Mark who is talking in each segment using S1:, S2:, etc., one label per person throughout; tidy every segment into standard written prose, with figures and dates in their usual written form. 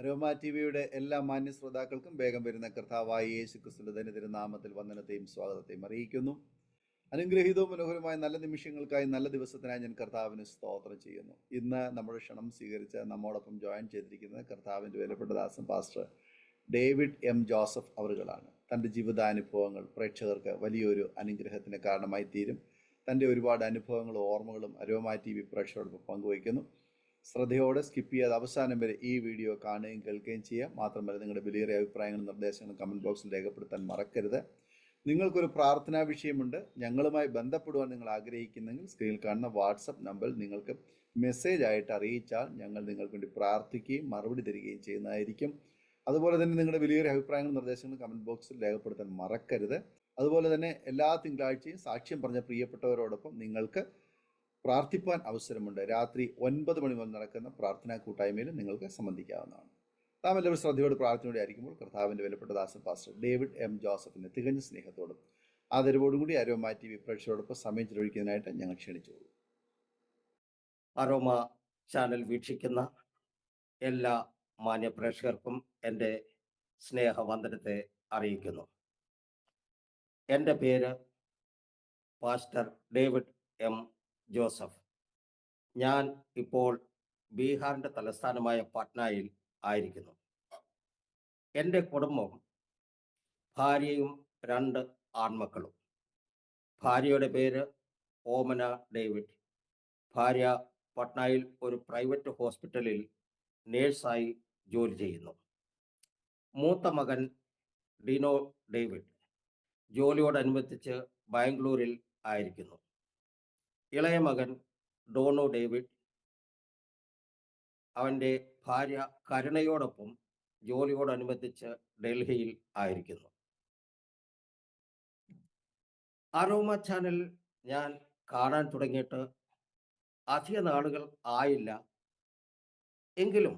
S1: Aroma T വിയുടെ എല്ലാ മാന്യ ശ്രോതാക്കൾക്കും വേഗം വരുന്ന കർത്താവായ യേശു ക്രിസ്തുവിന്റെ ധന്യതിരുനാമത്തിൽ വന്ദനത്തെയും സ്വാഗതത്തെയും അറിയിക്കുന്നു. അനുഗ്രഹീതവും മനോഹരമായ നല്ല നിമിഷങ്ങൾക്കായി നല്ല ദിവസത്തിനായി ഞാൻ കർത്താവിന് സ്തോത്രം ചെയ്യുന്നു. ഇന്ന് നമ്മുടെ ക്ഷണം സ്വീകരിച്ച് നമ്മോടൊപ്പം ജോയിൻ ചെയ്തിരിക്കുന്നത് കർത്താവിൻ്റെ വിലപ്പെട്ട ദാസൻ പാസ്റ്റർ ഡേവിഡ് എം ജോസഫ് അവറുകളാണ്. തൻ്റെ ജീവിതാനുഭവങ്ങൾ പ്രേക്ഷകർക്ക് വലിയൊരു അനുഗ്രഹത്തിന് കാരണമായി തീരും. തൻ്റെ ഒരുപാട് അനുഭവങ്ങളും ഓർമ്മകളും അരോമ ടി വി പ്രേക്ഷകരോടൊപ്പം പങ്കുവയ്ക്കുന്നു. ശ്രദ്ധയോടെ സ്കിപ്പ് ചെയ്യാതെ അവസാനം വരെ ഈ വീഡിയോ കാണുകയും കേൾക്കുകയും ചെയ്യാം. മാത്രമല്ല നിങ്ങളുടെ വിലയേറിയ അഭിപ്രായങ്ങളും നിർദ്ദേശങ്ങളും കമൻറ്റ് ബോക്സിൽ രേഖപ്പെടുത്താൻ മറക്കരുത്. നിങ്ങൾക്കൊരു പ്രാർത്ഥനാ വിഷയമുണ്ട്, ഞങ്ങളുമായി ബന്ധപ്പെടുവാൻ നിങ്ങൾ ആഗ്രഹിക്കുന്നെങ്കിൽ സ്ക്രീനിൽ കാണുന്ന വാട്സപ്പ് നമ്പറിൽ നിങ്ങൾക്ക് മെസ്സേജ് ആയിട്ട് അറിയിച്ചാൽ ഞങ്ങൾ നിങ്ങൾക്ക് വേണ്ടി പ്രാർത്ഥിക്കുകയും മറുപടി തരികയും ചെയ്യുന്നതായിരിക്കും. അതുപോലെ തന്നെ നിങ്ങളുടെ വിലയേറിയ അഭിപ്രായങ്ങളും നിർദ്ദേശങ്ങളും കമൻറ്റ് ബോക്സിൽ രേഖപ്പെടുത്താൻ മറക്കരുത്. അതുപോലെ തന്നെ എല്ലാ തിങ്കളാഴ്ചയും സാക്ഷ്യം പറഞ്ഞ പ്രിയപ്പെട്ടവരോടൊപ്പം നിങ്ങൾക്ക് പ്രാർത്ഥിപ്പാൻ അവസരമുണ്ട്. രാത്രി 9 മണി മുതൽ നടക്കുന്ന പ്രാർത്ഥനാ കൂട്ടായ്മയിലും നിങ്ങൾക്ക് സംബന്ധിക്കാവുന്നതാണ്. നാം എല്ലാവരും ശ്രദ്ധയോട് പ്രാർത്ഥനയോടെ ആയിരിക്കുമ്പോൾ കർത്താവിൻ്റെ വിലപ്പെട്ട ദാസൻ പാസ്റ്റർ ഡേവിഡ് എം ജോസഫിനെ തികഞ്ഞ സ്നേഹത്തോടും ആദരവോടും കൂടി അരോമ ടി വി പ്രേക്ഷകരോടൊപ്പം സമയം ചെലവഴിക്കുന്നതിനായിട്ട് ഞങ്ങൾ ക്ഷണിച്ചോളൂ.
S2: അരോമ ചാനൽ വീക്ഷിക്കുന്ന എല്ലാ മാന്യ പ്രേക്ഷകർക്കും എൻ്റെ സ്നേഹവന്ദനത്തെ അറിയിക്കുന്നു. എൻ്റെ പേര് പാസ്റ്റർ ഡേവിഡ് എം ജോസഫ്. ഞാൻ ഇപ്പോൾ ബീഹാറിൻ്റെ തലസ്ഥാനമായ പാട്നയിൽ ആയിരിക്കുന്നു. എൻ്റെ കുടുംബം ഭാര്യയും 2 ആൺമക്കളും. ഭാര്യയുടെ പേര് ഓമന ഡേവിഡ്. ഭാര്യ പട്നയിൽ ഒരു പ്രൈവറ്റ് ഹോസ്പിറ്റലിൽ നേഴ്സായി ജോലി ചെയ്യുന്നു. മൂത്ത മകൻ ഡിനോ ഡേവിഡ് ജോലിയോടനുബന്ധിച്ച് ബാംഗ്ലൂരിൽ ആയിരിക്കുന്നു. ഇളയ മകൻ ഡോണോ ഡേവിഡ് അവൻ്റെ ഭാര്യ കരുണയോടൊപ്പം ജോലിയോടനുബന്ധിച്ച് ഡൽഹിയിൽ ആയിരിക്കുന്നു. അരോമ ചാനൽ ഞാൻ കാണാൻ തുടങ്ങിയിട്ട് അധിക നാളുകൾ ആയില്ല. എങ്കിലും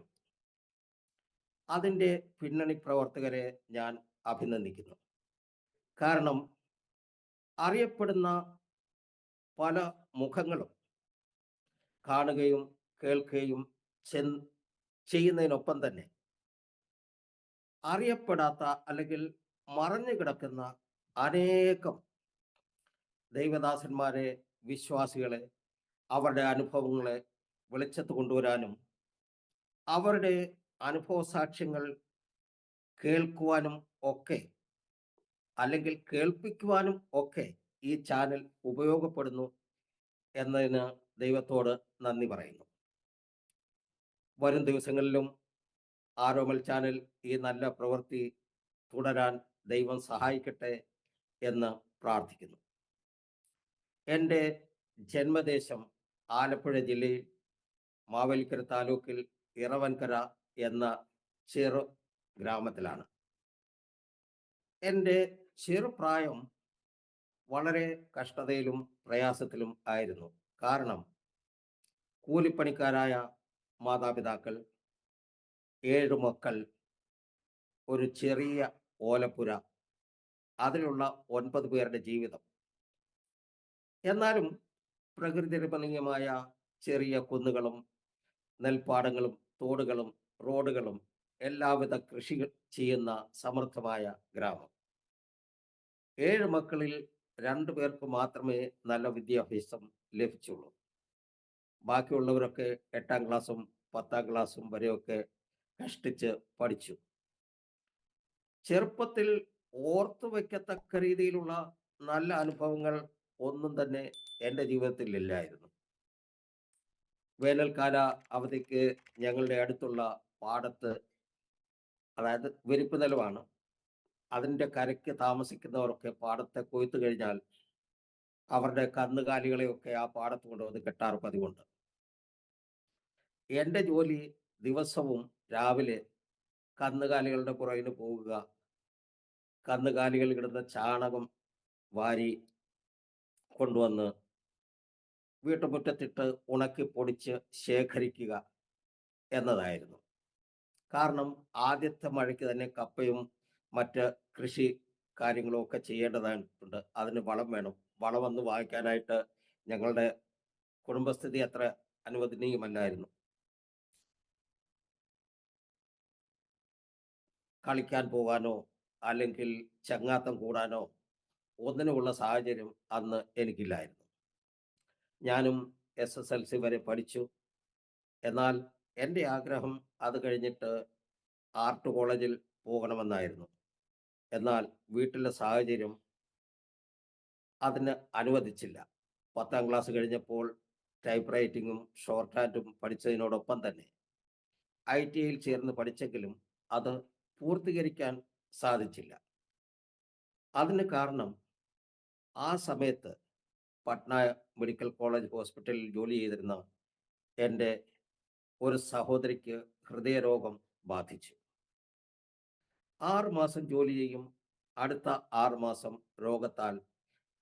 S2: അതിൻ്റെ പിന്നണി പ്രവർത്തകരെ ഞാൻ അഭിനന്ദിക്കുന്നു. കാരണം അറിയപ്പെടുന്ന പല മുഖങ്ങളും കാണുകയും കേൾക്കുകയും ചെയ്യുന്നതിനൊപ്പം തന്നെ അറിയപ്പെടാത്ത അല്ലെങ്കിൽ മറഞ്ഞു കിടക്കുന്ന അനേകം ദൈവദാസന്മാരെ, വിശ്വാസികളെ, അവരുടെ അനുഭവങ്ങളെ വെളിച്ചത്ത് കൊണ്ടുവരാനും അവരുടെ അനുഭവ സാക്ഷ്യങ്ങൾ കേൾക്കുവാനും ഒക്കെ അല്ലെങ്കിൽ കേൾപ്പിക്കുവാനും ഒക്കെ ഈ ചാനൽ ഉപയോഗപ്പെടുന്നു എന്നതിന് ദൈവത്തോട് നന്ദി പറയുന്നു. വരും ദിവസങ്ങളിലും ആരോമൽ ചാനൽ ഈ നല്ല പ്രവൃത്തി തുടരാൻ ദൈവം സഹായിക്കട്ടെ എന്ന് പ്രാർത്ഥിക്കുന്നു. എൻ്റെ ജന്മദേശം ആലപ്പുഴ ജില്ലയിൽ മാവേലിക്കര താലൂക്കിൽ ഇറവൻകര എന്ന ചെറു ഗ്രാമത്തിലാണ്. എൻ്റെ ചെറുപ്രായം വളരെ കഷ്ടതയിലും പ്രയാസത്തിലും ആയിരുന്നു. കാരണം കൂലിപ്പണിക്കാരായ മാതാപിതാക്കൾ, 7 മക്കൾ, ഒരു ചെറിയ ഓലപ്പുര, അതിലുള്ള 9 പേരുടെ ജീവിതം. എന്നാലും പ്രകൃതി രമണീയമായ ചെറിയ കുന്നുകളും നെൽപ്പാടങ്ങളും തോടുകളും റോഡുകളും എല്ലാവിധ കൃഷി ചെയ്യുന്ന സമൃദ്ധമായ ഗ്രാമം. 7 മക്കളിൽ 2 പേർക്ക് മാത്രമേ നല്ല വിദ്യാഭ്യാസം ലഭിച്ചുള്ളൂ. ബാക്കിയുള്ളവരൊക്കെ 8ാം ക്ലാസ്സും 10ാം ക്ലാസ്സും വരെയൊക്കെ കഷ്ടിച്ച് പഠിച്ചു. ചെറുപ്പത്തിൽ ഓർത്തു വയ്ക്കത്തക്ക രീതിയിലുള്ള നല്ല അനുഭവങ്ങൾ ഒന്നും തന്നെ എൻ്റെ ജീവിതത്തിൽ ഇല്ലായിരുന്നു. വേനൽക്കാല അവധിക്ക് ഞങ്ങളുടെ അടുത്തുള്ള പാടത്ത്, അതായത് വിരിപ്പ് നിലമാണ്, അതിൻ്റെ കരയ്ക്ക് താമസിക്കുന്നവരൊക്കെ പാടത്തെ കൊയ്ത്തു കഴിഞ്ഞാൽ അവരുടെ കന്നുകാലികളെയൊക്കെ ആ പാടത്ത് കൊണ്ടുവന്ന് കെട്ടാറ് പതിവുണ്ട്. എൻ്റെ ജോലി ദിവസവും രാവിലെ കന്നുകാലികളുടെ പുറകിന് പോവുക, കന്നുകാലികൾ കിടന്ന ചാണകം വാരി കൊണ്ടുവന്ന് വീട്ടുമുറ്റത്തിട്ട് ഉണക്കി പൊടിച്ച് ശേഖരിക്കുക എന്നതായിരുന്നു. കാരണം ആദ്യത്തെ മഴയ്ക്ക് തന്നെ കപ്പയും മറ്റ് കൃഷി കാര്യങ്ങളും ഒക്കെ ചെയ്യേണ്ടതായിട്ടുണ്ട്. അതിന് വളം വേണം. വളമൊന്ന് വാങ്ങിക്കാനായിട്ട് ഞങ്ങളുടെ കുടുംബസ്ഥിതി അത്ര അനുവദനീയമല്ലായിരുന്നു. കളിക്കാൻ പോകാനോ അല്ലെങ്കിൽ ചങ്ങാത്തം കൂടാനോ ഒന്നിനുമുള്ള സാഹചര്യം അന്ന് എനിക്കില്ലായിരുന്നു. ഞാനും SSLC വരെ പഠിച്ചു. എന്നാൽ എൻ്റെ ആഗ്രഹം അത് കഴിഞ്ഞിട്ട് ആർട്ട് കോളേജിൽ പോകണമെന്നായിരുന്നു. എന്നാൽ വീട്ടിലെ സാഹചര്യം അതിന് അനുവദിച്ചില്ല. 10ാം ക്ലാസ് കഴിഞ്ഞപ്പോൾ ടൈപ്പ് റൈറ്റിങ്ങും ഷോർട്ട് ഹാൻഡും പഠിച്ചതിനോടൊപ്പം തന്നെ ITIയിൽ ചേർന്ന് പഠിച്ചെങ്കിലും അത് പൂർത്തീകരിക്കാൻ സാധിച്ചില്ല. അതിന് കാരണം ആ സമയത്ത് പട്ന മെഡിക്കൽ കോളേജ് ഹോസ്പിറ്റലിൽ ജോലി ചെയ്തിരുന്ന എൻ്റെ ഒരു സഹോദരിക്ക് ഹൃദയരോഗം ബാധിച്ചു. 6 മാസം ജോലി ചെയ്യും. അടുത്ത 6 മാസം രോഗത്താൽ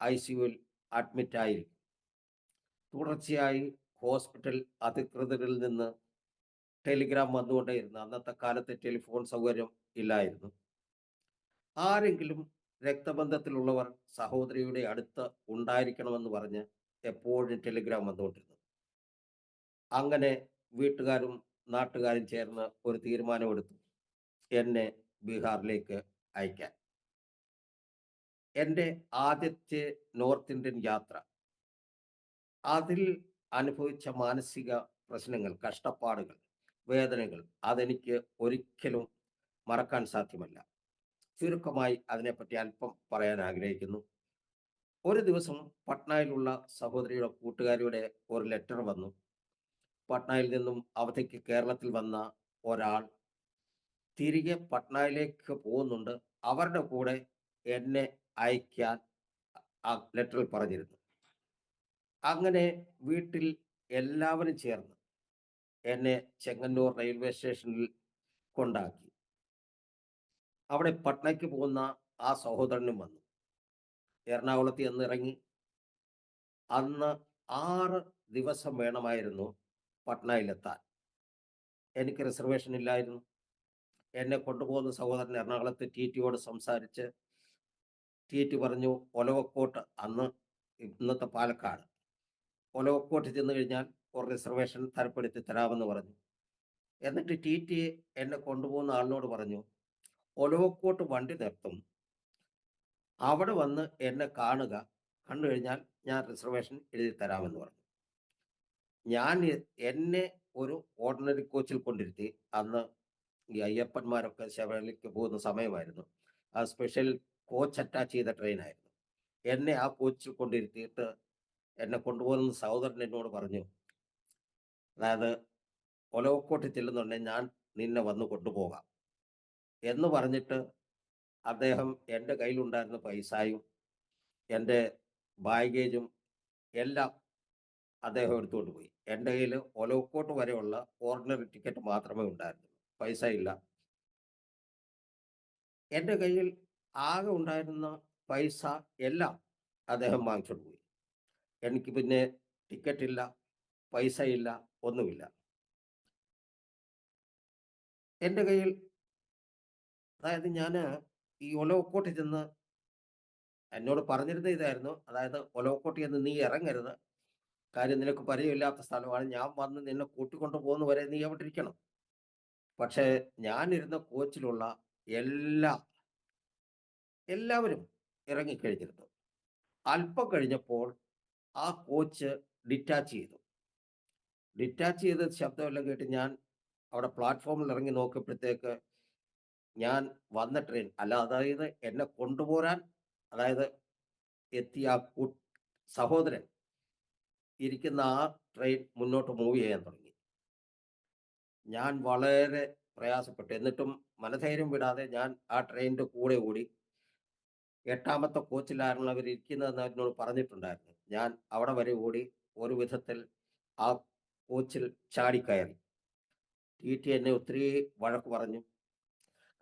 S2: ICUവിൽ അഡ്മിറ്റായിരിക്കും. തുടർച്ചയായി ഹോസ്പിറ്റൽ അധികൃതരിൽ നിന്ന് ടെലിഗ്രാം വന്നുകൊണ്ടേയിരുന്നു. അന്നത്തെ കാലത്ത് ടെലിഫോൺ സൗകര്യം ഇല്ലായിരുന്നു. ആരെങ്കിലും രക്തബന്ധത്തിലുള്ളവർ സഹോദരിയുടെ അടുത്ത് ഉണ്ടായിരിക്കണമെന്ന് പറഞ്ഞ് എപ്പോഴും ടെലിഗ്രാം വന്നുകൊണ്ടിരുന്നു. അങ്ങനെ വീട്ടുകാരും നാട്ടുകാരും ചേർന്ന് ഒരു തീരുമാനമെടുത്തു എന്നെ ബീഹാറിലേക്ക് അയക്കാൻ. എൻ്റെ ആദ്യത്തെ നോർത്ത് ഇന്ത്യൻ യാത്ര, അതിൽ അനുഭവിച്ച മാനസിക പ്രശ്നങ്ങൾ, കഷ്ടപ്പാടുകൾ, വേദനകൾ അതെനിക്ക് ഒരിക്കലും മറക്കാൻ സാധ്യമല്ല. ചുരുക്കമായി അതിനെപ്പറ്റി അല്പം പറയാൻ ആഗ്രഹിക്കുന്നു. ഒരു ദിവസം പട്നയിലുള്ള സഹോദരിയുടെ കൂട്ടുകാരിയുടെ ഒരു ലെറ്റർ വന്നു. പട്നയിൽ നിന്നും അവധിക്ക് കേരളത്തിൽ വന്ന ഒരാൾ തിരികെ പട്നയിലേക്ക് പോകുന്നുണ്ട്. അവരുടെ കൂടെ എന്നെ അയക്കാൻ ആ ലെറ്ററിൽ പറഞ്ഞിരുന്നു. അങ്ങനെ വീട്ടിൽ എല്ലാവരും ചേർന്ന് എന്നെ ചെങ്ങന്നൂർ റെയിൽവേ സ്റ്റേഷനിൽ കൊണ്ടാക്കി. അവിടെ പട്നയ്ക്ക് പോകുന്ന ആ സഹോദരനും വന്നു. എറണാകുളത്ത് ചെന്ന് ഇറങ്ങി. അന്ന് 6 ദിവസം വേണമായിരുന്നു പട്നയിലെത്താൻ. എനിക്ക് റിസർവേഷൻ ഇല്ലായിരുന്നു. എന്നെ കൊണ്ടുപോകുന്ന സഹോദരൻ എറണാകുളത്ത് TTയോട് സംസാരിച്ച് TT പറഞ്ഞു, ഒലവക്കോട്ട്, അന്ന് ഇന്നത്തെ പാലക്കാട്, ഒലവക്കോട്ട് ചെന്ന് കഴിഞ്ഞാൽ ഒരു റിസർവേഷൻ തരപ്പെടുത്തി തരാമെന്ന് പറഞ്ഞു. എന്നിട്ട് TT എന്നെ കൊണ്ടുപോകുന്ന ആളിനോട് പറഞ്ഞു, ഒലവക്കോട്ട് വണ്ടി നിർത്തും, അവിടെ വന്ന് എന്നെ കാണുക, കണ്ടു കഴിഞ്ഞാൽ ഞാൻ റിസർവേഷൻ എഴുതി തരാമെന്ന് പറഞ്ഞു. എന്നെ ഒരു ഓർഡിനറി കോച്ചിൽ കൊണ്ടിരുത്തി. അന്ന് ഈ അയ്യപ്പന്മാരൊക്കെ ശബരിമലയ്ക്ക് പോകുന്ന സമയമായിരുന്നു. ആ സ്പെഷ്യൽ കോച്ച് അറ്റാച്ച് ചെയ്ത ട്രെയിനായിരുന്നു. എന്നെ ആ കോച്ചിൽ കൊണ്ടിരുത്തിയിട്ട് എന്നെ കൊണ്ടുപോകുന്ന സഹോദരൻ എന്നോട് പറഞ്ഞു, അതായത് ഒലവക്കോട്ട് ചെല്ലുന്നുണ്ടെങ്കിൽ ഞാൻ നിന്നെ വന്ന് കൊണ്ടുപോകാം എന്ന് പറഞ്ഞിട്ട് അദ്ദേഹം എൻ്റെ കയ്യിലുണ്ടായിരുന്ന പൈസയും എൻ്റെ ബാഗേജും എല്ലാം അദ്ദേഹം എടുത്തുകൊണ്ട് പോയി. എൻ്റെ കയ്യിൽ ഒലവക്കോട്ട് വരെയുള്ള ഓർഡിനറി ടിക്കറ്റ് മാത്രമേ ഉണ്ടായിരുന്നുള്ളൂ. പൈസ ഇല്ല. എൻ്റെ കയ്യിൽ ആകെ ഉണ്ടായിരുന്ന പൈസ എല്ലാം അദ്ദേഹം വാങ്ങിച്ചുകൊണ്ട് പോയി. എനിക്ക് പിന്നെ ടിക്കറ്റില്ല, പൈസ ഇല്ല, ഒന്നുമില്ല. എൻ്റെ കയ്യിൽ, അതായത് ഞാൻ ഈ ഒലവക്കോട്ട് ചെന്ന് എന്നോട് പറഞ്ഞിരുന്നത് ഇതായിരുന്നു, അതായത് ഒലവക്കോട്ട് ചെന്ന് നീ ഇറങ്ങരുത്, കാര്യം നിനക്ക് പരിചയമില്ലാത്ത സ്ഥലമാണ്, ഞാൻ വന്ന് നിന്നെ കൂട്ടിക്കൊണ്ട് പോകുന്ന വരെ നീ അവിടെ ഇരിക്കണം. പക്ഷേ ഞാനിരുന്ന കോച്ചിലുള്ള എല്ലാവരും ഇറങ്ങിക്കഴിഞ്ഞിരുന്നു. അല്പം കഴിഞ്ഞപ്പോൾ ആ കോച്ച് ഡിറ്റാച്ച് ചെയ്തു. ഡിറ്റാച്ച് ചെയ്ത ശബ്ദമെല്ലാം കേട്ട് ഞാൻ അവിടെ പ്ലാറ്റ്ഫോമിൽ ഇറങ്ങി നോക്കിയപ്പോഴത്തേക്ക് ഞാൻ വന്ന ട്രെയിൻ അല്ല, അതായത് എന്നെ കൊണ്ടുപോരാൻ, അതായത് എത്തിയ ആ സഹോദരൻ ഇരിക്കുന്ന ആ ട്രെയിൻ മുന്നോട്ട് മൂവ് ചെയ്യാൻ തുടങ്ങി. ഞാൻ വളരെ പ്രയാസപ്പെട്ടു. എന്നിട്ടും മനധൈര്യം വിടാതെ ഞാൻ ആ ട്രെയിനിൻ്റെ കൂടെ ഓടി. 8ാമത്തെ കോച്ചിലായിരുന്നു അവർ ഇരിക്കുന്നതെന്ന് എന്നോട് പറഞ്ഞിട്ടുണ്ടായിരുന്നു. ഞാൻ അവിടെ വരെ ഓടി. ഒരു വിധത്തിൽ ആ കോച്ചിൽ ചാടിക്കയറി. TT എന്നെ ഒത്തിരി വഴക്ക് പറഞ്ഞു.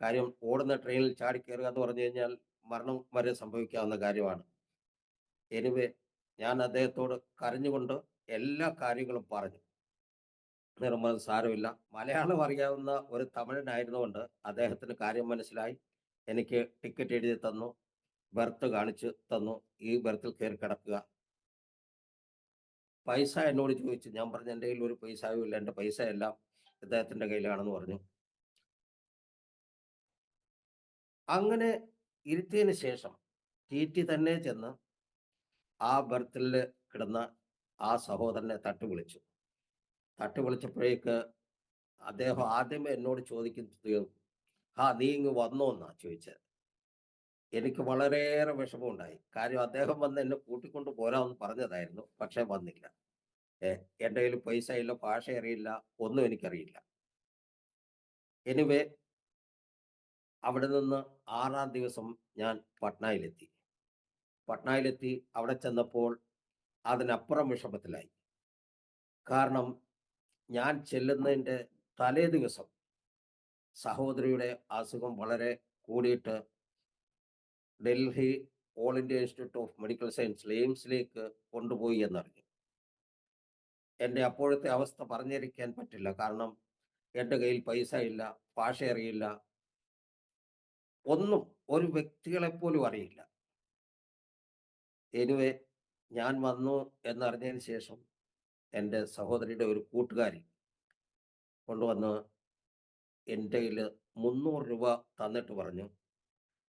S2: കാര്യം ഓടുന്ന ട്രെയിനിൽ ചാടിക്കയറുക എന്ന് പറഞ്ഞു കഴിഞ്ഞാൽ മരണം വരെ സംഭവിക്കാവുന്ന കാര്യമാണ്. എനിവേ ഞാൻ അദ്ദേഹത്തോട് കരഞ്ഞുകൊണ്ട് എല്ലാ കാര്യങ്ങളും പറഞ്ഞു. നിർമ്മൽ സാരമില്ല. മലയാളം അറിയാവുന്ന ഒരു തമിഴനായിരുന്നുകൊണ്ട് അദ്ദേഹത്തിന് കാര്യം മനസ്സിലായി. എനിക്ക് ടിക്കറ്റ് എഴുതി തന്നു, ബെർത്ത് കാണിച്ചു തന്നു. ഈ ബെർത്തിൽ കയറി കിടക്കുക. പൈസ എന്നോട് ചോദിച്ചു. ഞാൻ പറഞ്ഞു എൻ്റെ കയ്യിൽ ഒരു പൈസയും ഇല്ല, എൻ്റെ പൈസ എല്ലാം ഇദ്ദേഹത്തിൻ്റെ കയ്യിലാണെന്ന് പറഞ്ഞു. അങ്ങനെ ഇരുത്തിയതിന് ശേഷം ടി തന്നെ ചെന്ന് ആ ബർത്തിൽ കിടന്ന ആ സഹോദരനെ തട്ടി വിളിച്ചു. തട്ടി വിളിച്ചപ്പോഴേക്ക് അദ്ദേഹം ആദ്യമേ എന്നോട് ചോദിക്കുന്നത്, നീ ഇങ്ങ് വന്നോ എന്നാ ചോദിച്ചത്. എനിക്ക് വളരെയേറെ വിഷമമുണ്ടായി. കാര്യം അദ്ദേഹം വന്ന് എന്നെ കൂട്ടിക്കൊണ്ട് പോരാമെന്ന് പറഞ്ഞതായിരുന്നു. പക്ഷേ വന്നില്ല. എൻ്റെ കയ്യിൽ പൈസ ഇല്ല, ഭാഷ അറിയില്ല, ഒന്നും എനിക്കറിയില്ല. എനിവേ അവിടെ നിന്ന് 6-ാം ദിവസം ഞാൻ പട്നയിലെത്തി. പട്നയിലെത്തി അവിടെ ചെന്നപ്പോൾ അതിനപ്പുറം വിഷമത്തിലായി. കാരണം ഞാൻ ചെല്ലുന്നതിൻ്റെ തലേ ദിവസം സഹോദരിയുടെ അസുഖം വളരെ കൂടിയിട്ട് Delhi all India institute of medical സയൻസിൽ എയിംസിലേക്ക് കൊണ്ടുപോയി എന്നറിഞ്ഞു. എൻ്റെ അപ്പോഴത്തെ അവസ്ഥ പറഞ്ഞിരിക്കാൻ പറ്റില്ല. കാരണം എൻ്റെ കയ്യിൽ പൈസ ഇല്ല, ഭാഷ അറിയില്ല, ഒന്നും ഒരു വ്യക്തികളെപ്പോലും അറിയില്ല. എനിവേ ഞാൻ വന്നു എന്നറിഞ്ഞതിന് ശേഷം എൻ്റെ സഹോദരിയുടെ ഒരു കൂട്ടുകാരി കൊണ്ടുവന്ന് എൻ്റെ കയ്യിൽ 300 രൂപ തന്നിട്ട് പറഞ്ഞു,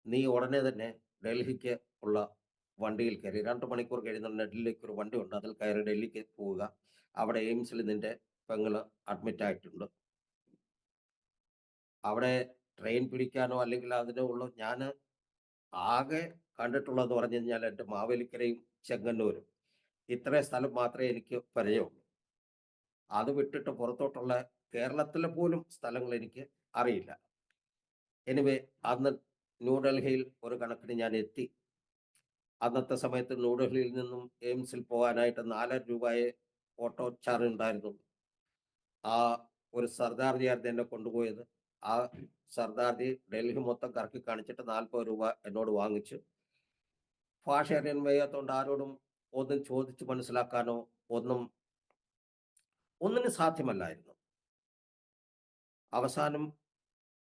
S2: നീ ഉടനെ തന്നെ ഡൽഹിക്ക് ഉള്ള വണ്ടിയിൽ കയറി 2 മണിക്കൂർ കഴിയുന്ന ഡൽഹിക്ക് ഒരു വണ്ടിയുണ്ട്, അതിൽ കയറി ഡൽഹിക്ക് പോവുക. അവിടെ എയിംസിൽ നിന്റെ പെങ്ങള് അഡ്മിറ്റ് ആയിട്ടുണ്ട്. അവിടെ ട്രെയിൻ പിടിക്കാനോ അല്ലെങ്കിൽ അതിനോ ഉള്ളൂ. ഞാൻ ആകെ കണ്ടിട്ടുള്ളതെന്ന് പറഞ്ഞു കഴിഞ്ഞാൽ എൻ്റെ മാവേലിക്കരയും ചെങ്ങന്നൂരും, ഇത്രയും സ്ഥലം മാത്രമേ എനിക്ക് പരിചയമുള്ളൂ. അത് വിട്ടിട്ട് പുറത്തോട്ടുള്ള കേരളത്തിലെ പോലും സ്ഥലങ്ങൾ എനിക്ക് അറിയില്ല. എനിവേ അന്ന് ന്യൂഡൽഹിയിൽ ഒരു കണക്കിന് ഞാൻ എത്തി. അന്നത്തെ സമയത്ത് ന്യൂഡൽഹിയിൽ നിന്നും എയിംസിൽ പോകാനായിട്ട് 4 രൂപയെ ഓട്ടോ ചാർജ് ഉണ്ടായിരുന്നു. ആ ഒരു സർദാർജിയായിരുന്നു എന്നെ കൊണ്ടുപോയത്. ആ സർദാർജി ഡൽഹി മൊത്തം കറക്കി കാണിച്ചിട്ട് 40 രൂപ എന്നോട് വാങ്ങിച്ചു. ഭാഷ അറിയാൻ വയ്യാത്തതുകൊണ്ട് ആരോടും ഒന്നും ചോദിച്ച് മനസ്സിലാക്കാനോ ഒന്നിനും സാധ്യമല്ലായിരുന്നു. അവസാനം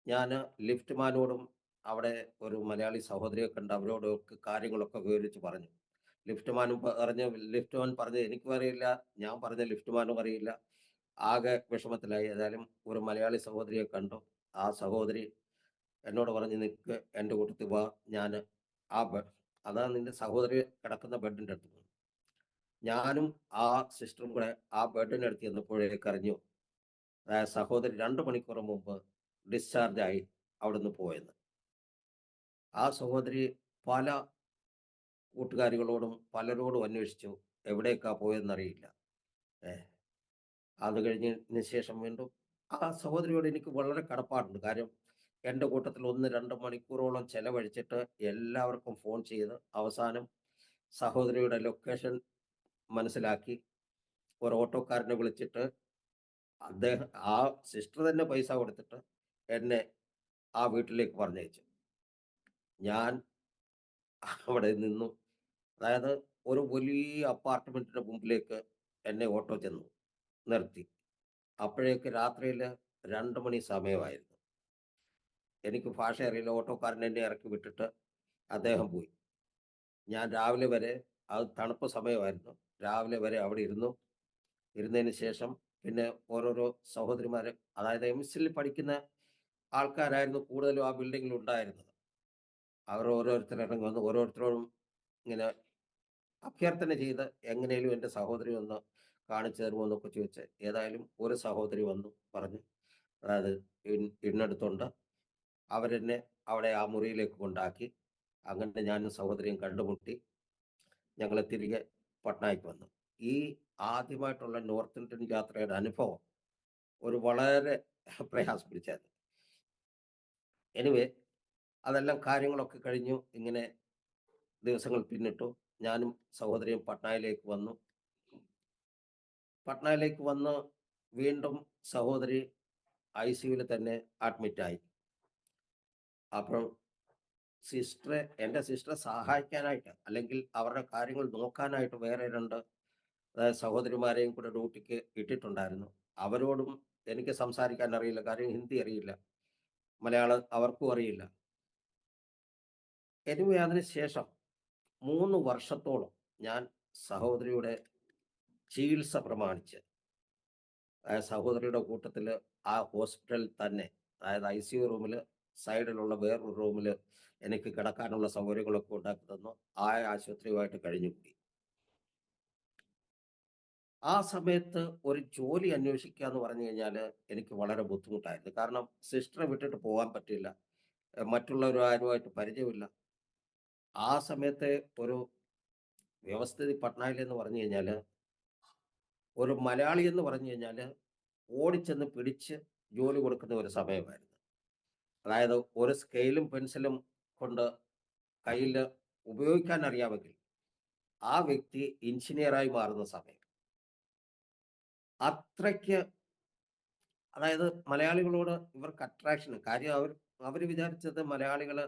S2: ഞാൻ ലിഫ്റ്റ്മാനോടും അവിടെ ഒരു മലയാളി സഹോദരിയെ കണ്ട് അവരോടൊക്കെ കാര്യങ്ങളൊക്കെ വിവരിച്ച് പറഞ്ഞു. ലിഫ്റ്റ്മാൻ പറഞ്ഞു എനിക്കും അറിയില്ല, ഞാൻ പറഞ്ഞ ലിഫ്റ്റ്മാനും അറിയില്ല. ആകെ വിഷമത്തിലായി. ഏതായാലും ഒരു മലയാളി സഹോദരിയെ കണ്ടു. ആ സഹോദരി എന്നോട് പറഞ്ഞു, നിനക്ക് എൻ്റെ കൂട്ടത്തിൽ വാ, ഞാൻ ആ അതാ നിന്റെ സഹോദരി കിടക്കുന്ന ബെഡിൻ്റെ അടുത്ത് പോയി. ഞാനും ആ സിസ്റ്ററും കൂടെ ആ ബെഡിൻ്റെ അടുത്ത് ചെന്നപ്പോഴേക്ക് അറിഞ്ഞു, അതായത് സഹോദരി 2 മണിക്കൂർ മുമ്പ് ഡിസ്ചാർജായി അവിടുന്ന് പോയെന്ന്. ആ സഹോദരി പല കൂട്ടുകാരികളോടും പലരോടും അന്വേഷിച്ചു, എവിടേക്കാ പോയെന്നറിയില്ല. അത് കഴിഞ്ഞതിന് ശേഷം വീണ്ടും ആ സഹോദരിയോട് എനിക്ക് വളരെ കടപ്പാടുണ്ട്. കാര്യം എൻ്റെ കൂട്ടത്തിൽ 1-2 മണിക്കൂറോളം ചെലവഴിച്ചിട്ട് എല്ലാവർക്കും ഫോൺ ചെയ്ത് അവസാനം സഹോദരിയുടെ ലൊക്കേഷൻ മനസ്സിലാക്കി ഒരു ഓട്ടോക്കാരനെ വിളിച്ചിട്ട് ആ സിസ്റ്റർ തന്നെ പൈസ കൊടുത്തിട്ട് എന്നെ ആ വീട്ടിലേക്ക് പറഞ്ഞയച്ചു. ഞാൻ അവിടെ നിന്നു. അതായത് ഒരു വലിയ അപ്പാർട്ട്മെന്റിന്റെ മുമ്പിലേക്ക് എന്നെ ഓട്ടോ ചെന്നു നിർത്തി. അപ്പോഴേക്ക് രാത്രിയിൽ 2 മണി സമയമായിരുന്നു. എനിക്ക് ഭാഷ അറിയില്ല. ഓട്ടോക്കാരൻ എന്നെ ഇറക്കി വിട്ടിട്ട് അദ്ദേഹം പോയി. ഞാൻ രാവിലെ വരെ, അത് തണുപ്പ് സമയമായിരുന്നു, രാവിലെ വരെ അവിടെ ഇരുന്നതിന് ശേഷം പിന്നെ ഓരോരോ സഹോദരിമാർ, അതായത് എംസിൽ പഠിക്കുന്ന ആൾക്കാരായിരുന്നു കൂടുതലും ആ ബിൽഡിങ്ങിൽ ഉണ്ടായിരുന്നത്. അവർ ഓരോരുത്തരിറങ്ങി വന്ന് ഓരോരുത്തരോടും ഇങ്ങനെ അഭ്യർത്ഥന ചെയ്ത് എങ്ങനെയും എൻ്റെ സഹോദരി ഒന്ന് കാണിച്ചു തരുമോ എന്നൊക്കെ ചോദിച്ച് ഏതായാലും ഒരു സഹോദരി വന്നു പറഞ്ഞു, അതായത് ഇന്നടുത്തുണ്ട്. അവരെന്നെ അവിടെ ആ മുറിയിലേക്ക് കൊണ്ടാക്കി. അങ്ങനെ ഞാനും സഹോദരിയും കണ്ടുമുട്ടി. ഞങ്ങൾ തിരികെ പട്നയ്ക്ക് വന്നു. ഈ ആദ്യമായിട്ടുള്ള നോർത്ത് ഇന്ത്യൻ യാത്രയുടെ അനുഭവം ഒരു വളരെ പ്രയാസം പിടിച്ചായിരുന്നു. എനിവേ അതെല്ലാം കാര്യങ്ങളൊക്കെ കഴിഞ്ഞു. ഇങ്ങനെ ദിവസങ്ങൾ പിന്നിട്ടു. ഞാനും സഹോദരിയും പട്നയിലേക്ക് വന്ന് വീണ്ടും സഹോദരി ICUവിൽ തന്നെ അഡ്മിറ്റായി. അപ്പോൾ എൻ്റെ സിസ്റ്ററെ സഹായിക്കാനായിട്ട് അല്ലെങ്കിൽ അവരുടെ കാര്യങ്ങൾ നോക്കാനായിട്ട് വേറെ 2 സഹോദരിമാരെയും കൂടെ ഡ്യൂട്ടിക്ക് ഇട്ടിട്ടുണ്ടായിരുന്നു. അവരോടും എനിക്ക് സംസാരിക്കാൻ അറിയില്ല. കാര്യം ഹിന്ദി അറിയില്ല, മലയാളം അവർക്കും അറിയില്ല. എനിവേ അതിനുശേഷം 3 വർഷത്തോളം ഞാൻ സഹോദരിയുടെ ചികിത്സ പ്രമാണിച്ച് സഹോദരിയുടെ കൂട്ടത്തിൽ ആ ഹോസ്പിറ്റലിൽ തന്നെ, അതായത് ICU റൂമിൽ സൈഡിലുള്ള വേറൊരു റൂമിൽ എനിക്ക് കിടക്കാനുള്ള സൗകര്യങ്ങളൊക്കെ ഉണ്ടാക്കി തന്നു. ആ ആശുപത്രിയുമായിട്ട് കഴിഞ്ഞുകൂടി. ആ സമയത്ത് ഒരു ജോലി അന്വേഷിക്കുക എന്ന് പറഞ്ഞു കഴിഞ്ഞാൽ എനിക്ക് വളരെ ബുദ്ധിമുട്ടായിരുന്നു. കാരണം സിസ്റ്ററെ വിട്ടിട്ട് പോകാൻ പറ്റില്ല. മറ്റുള്ളവരാരുമായിട്ട് പരിചയമില്ല. ആ സമയത്തെ ഒരു വ്യവസ്ഥിതി പട്നായിൽ എന്ന് പറഞ്ഞു കഴിഞ്ഞാൽ, ഒരു മലയാളി എന്ന് പറഞ്ഞു കഴിഞ്ഞാൽ ഓടിച്ചെന്ന് പിടിച്ച് ജോലി കൊടുക്കുന്ന ഒരു സമയമായിരുന്നു. അതായത് ഒരു സ്കെയിലും പെൻസിലും കൊണ്ട് കയ്യിൽ ഉപയോഗിക്കാൻ അറിയാമെങ്കിൽ ആ വ്യക്തി എഞ്ചിനീയറായി മാറുന്ന സമയം. അത്രയ്ക്ക്, അതായത് മലയാളികളോട് ഇവർക്ക് അട്രാക്ഷൻ. കാര്യം അവർ വിചാരിച്ചത് മലയാളികൾ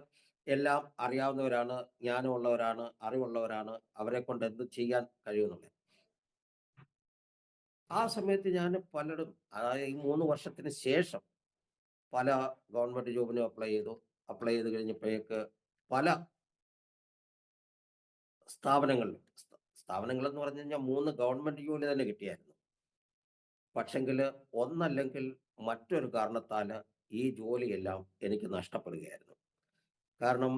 S2: എല്ലാം അറിയാവുന്നവരാണ്, ജ്ഞാനമുള്ളവരാണ്, അറിവുള്ളവരാണ്, അവരെ കൊണ്ട് എന്ത് ചെയ്യാൻ കഴിയുമെന്നുള്ളത്. ആ സമയത്ത് ഞാൻ പലരും, അതായത് ഈ 3 വർഷത്തിന് ശേഷം പല ഗവൺമെന്റ് ജോബിനും അപ്ലൈ ചെയ്തു. അപ്ലൈ ചെയ്ത് കഴിഞ്ഞപ്പോഴേക്ക് പല സ്ഥാപനങ്ങളിലും, സ്ഥാപനങ്ങളെന്ന് പറഞ്ഞു കഴിഞ്ഞാൽ 3 ഗവൺമെന്റ് ജോലി തന്നെ കിട്ടിയായിരുന്നു. പക്ഷെങ്കിൽ ഒന്നല്ലെങ്കിൽ മറ്റൊരു കാരണത്താൽ ഈ ജോലിയെല്ലാം എനിക്ക് നഷ്ടപ്പെടുകയായിരുന്നു. കാരണം,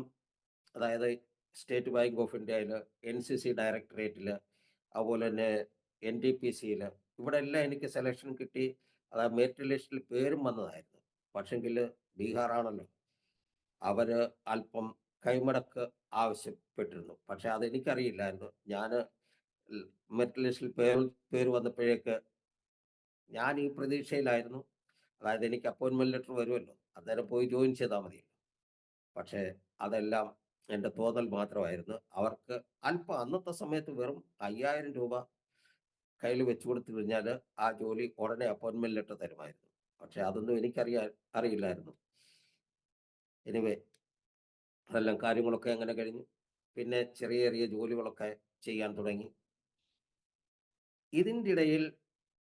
S2: അതായത് സ്റ്റേറ്റ് ബാങ്ക് ഓഫ് ഇന്ത്യയിൽ, NCC ഡയറക്ടറേറ്റിൽ, അതുപോലെ തന്നെ NTPCയിൽ, ഇവിടെ എല്ലാം എനിക്ക് സെലക്ഷൻ കിട്ടി. അതായത് മെറിറ്റ് ലിസ്റ്റിൽ പേരും വന്നതായിരുന്നു. പക്ഷെങ്കിൽ ബീഹാറാണല്ലോ, അവർ അല്പം കൈമടക്ക് ആവശ്യപ്പെട്ടിരുന്നു. പക്ഷെ അതെനിക്കറിയില്ലായിരുന്നു. ഞാൻ മെറിറ്റ് ലിസ്റ്റിൽ പേര് വന്നപ്പോഴേക്ക് ഞാൻ ഈ പ്രതീക്ഷയിലായിരുന്നു. അതായത് എനിക്ക് അപ്പോയിൻമെന്റ് ലെറ്റർ വരുമല്ലോ, അന്നേരം പോയി ജോയിൻ ചെയ്താൽ മതി. പക്ഷേ അതെല്ലാം എൻ്റെ തോന്നൽ മാത്രമായിരുന്നു. അവർക്ക് അല്പം അന്നത്തെ സമയത്ത് വെറും 5000 രൂപ കയ്യിൽ വെച്ച് കൊടുത്തു കഴിഞ്ഞാൽ ആ ജോലി ഉടനെ അപ്പോയിൻമെന്റ് ലെറ്റർ തരുമായിരുന്നു. പക്ഷെ അതൊന്നും അറിയില്ലായിരുന്നു. എനിവേ, അതെല്ലാം കാര്യങ്ങളൊക്കെ അങ്ങനെ കഴിഞ്ഞു. പിന്നെ ചെറിയ ചെറിയ ജോലികളൊക്കെ ചെയ്യാൻ തുടങ്ങി. ഇതിൻ്റെ ഇടയിൽ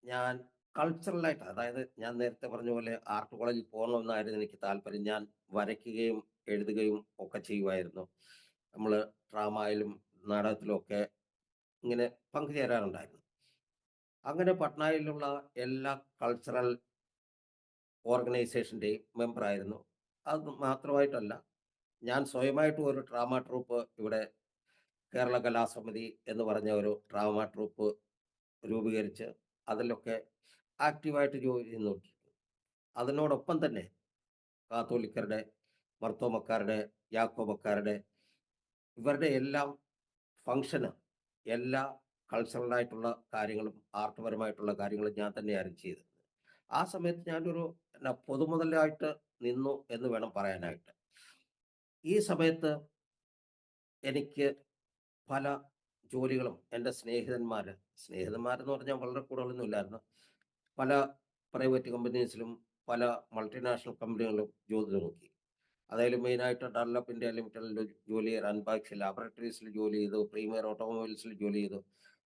S2: ഞാൻ കൾച്ചറലായിട്ട്, അതായത് ഞാൻ നേരത്തെ പറഞ്ഞ പോലെ ആർട്ട് കോളേജിൽ പോകണമെന്നായിരുന്നു എനിക്ക് താല്പര്യം. ഞാൻ വരയ്ക്കുകയും എഴുതുകയും ഒക്കെ ചെയ്യുമായിരുന്നു. നമ്മൾ ഡ്രാമയിലും നാടകത്തിലും ഒക്കെ ഇങ്ങനെ പങ്കുചേരാറുണ്ടായിരുന്നു. അങ്ങനെ പട്നയിലുള്ള എല്ലാ കൾച്ചറൽ ഓർഗനൈസേഷൻ്റെയും മെമ്പറായിരുന്നു. അത് മാത്രമായിട്ടല്ല, ഞാൻ സ്വയമായിട്ട് ഒരു ഡ്രാമ ട്രൂപ്പ് ഇവിടെ കേരള കലാസമിതി എന്ന് പറഞ്ഞ ഒരു ഡ്രാമ ട്രൂപ്പ് രൂപീകരിച്ച് അതിലൊക്കെ ആക്റ്റീവായിട്ട് ജോലി ചെയ്യുന്നുണ്ട്. അതിനോടൊപ്പം തന്നെ കാത്തോലിക്കരുടെ, മർത്തോമക്കാരുടെ, യാക്കോബക്കാരുടെ, ഇവരുടെ എല്ലാം ഫംഗ്ഷന്, എല്ലാ കൾച്ചറലായിട്ടുള്ള കാര്യങ്ങളും ആർട്ട്പരമായിട്ടുള്ള കാര്യങ്ങളും ഞാൻ തന്നെയായിരുന്നു ചെയ്തത്. ആ സമയത്ത് ഞാനൊരു പൊതുമുതലായിട്ട് നിന്നു എന്ന് വേണം പറയാനായിട്ട്. ഈ സമയത്ത് എനിക്ക് പല ജോലികളും എൻ്റെ സ്നേഹിതന്മാരെന്ന് പറഞ്ഞാൽ വളരെ കൂടുതലൊന്നും ഇല്ലായിരുന്നു. പല പ്രൈവറ്റ് കമ്പനീസിലും പല മൾട്ടിനാഷണൽ കമ്പനികളിലും ജോലി നോക്കി. അതായത് മെയിനായിട്ട് ഡെവലപ്പ് ഇന്ത്യ ലിമിറ്റഡിൽ ജോലി ചെയ്തു, അൻപാക്സ് ലാബറട്ടറീസിൽ ജോലി ചെയ്തു, പ്രീമിയർ ഓട്ടോമൊബൈൽസിൽ ജോലി ചെയ്തു,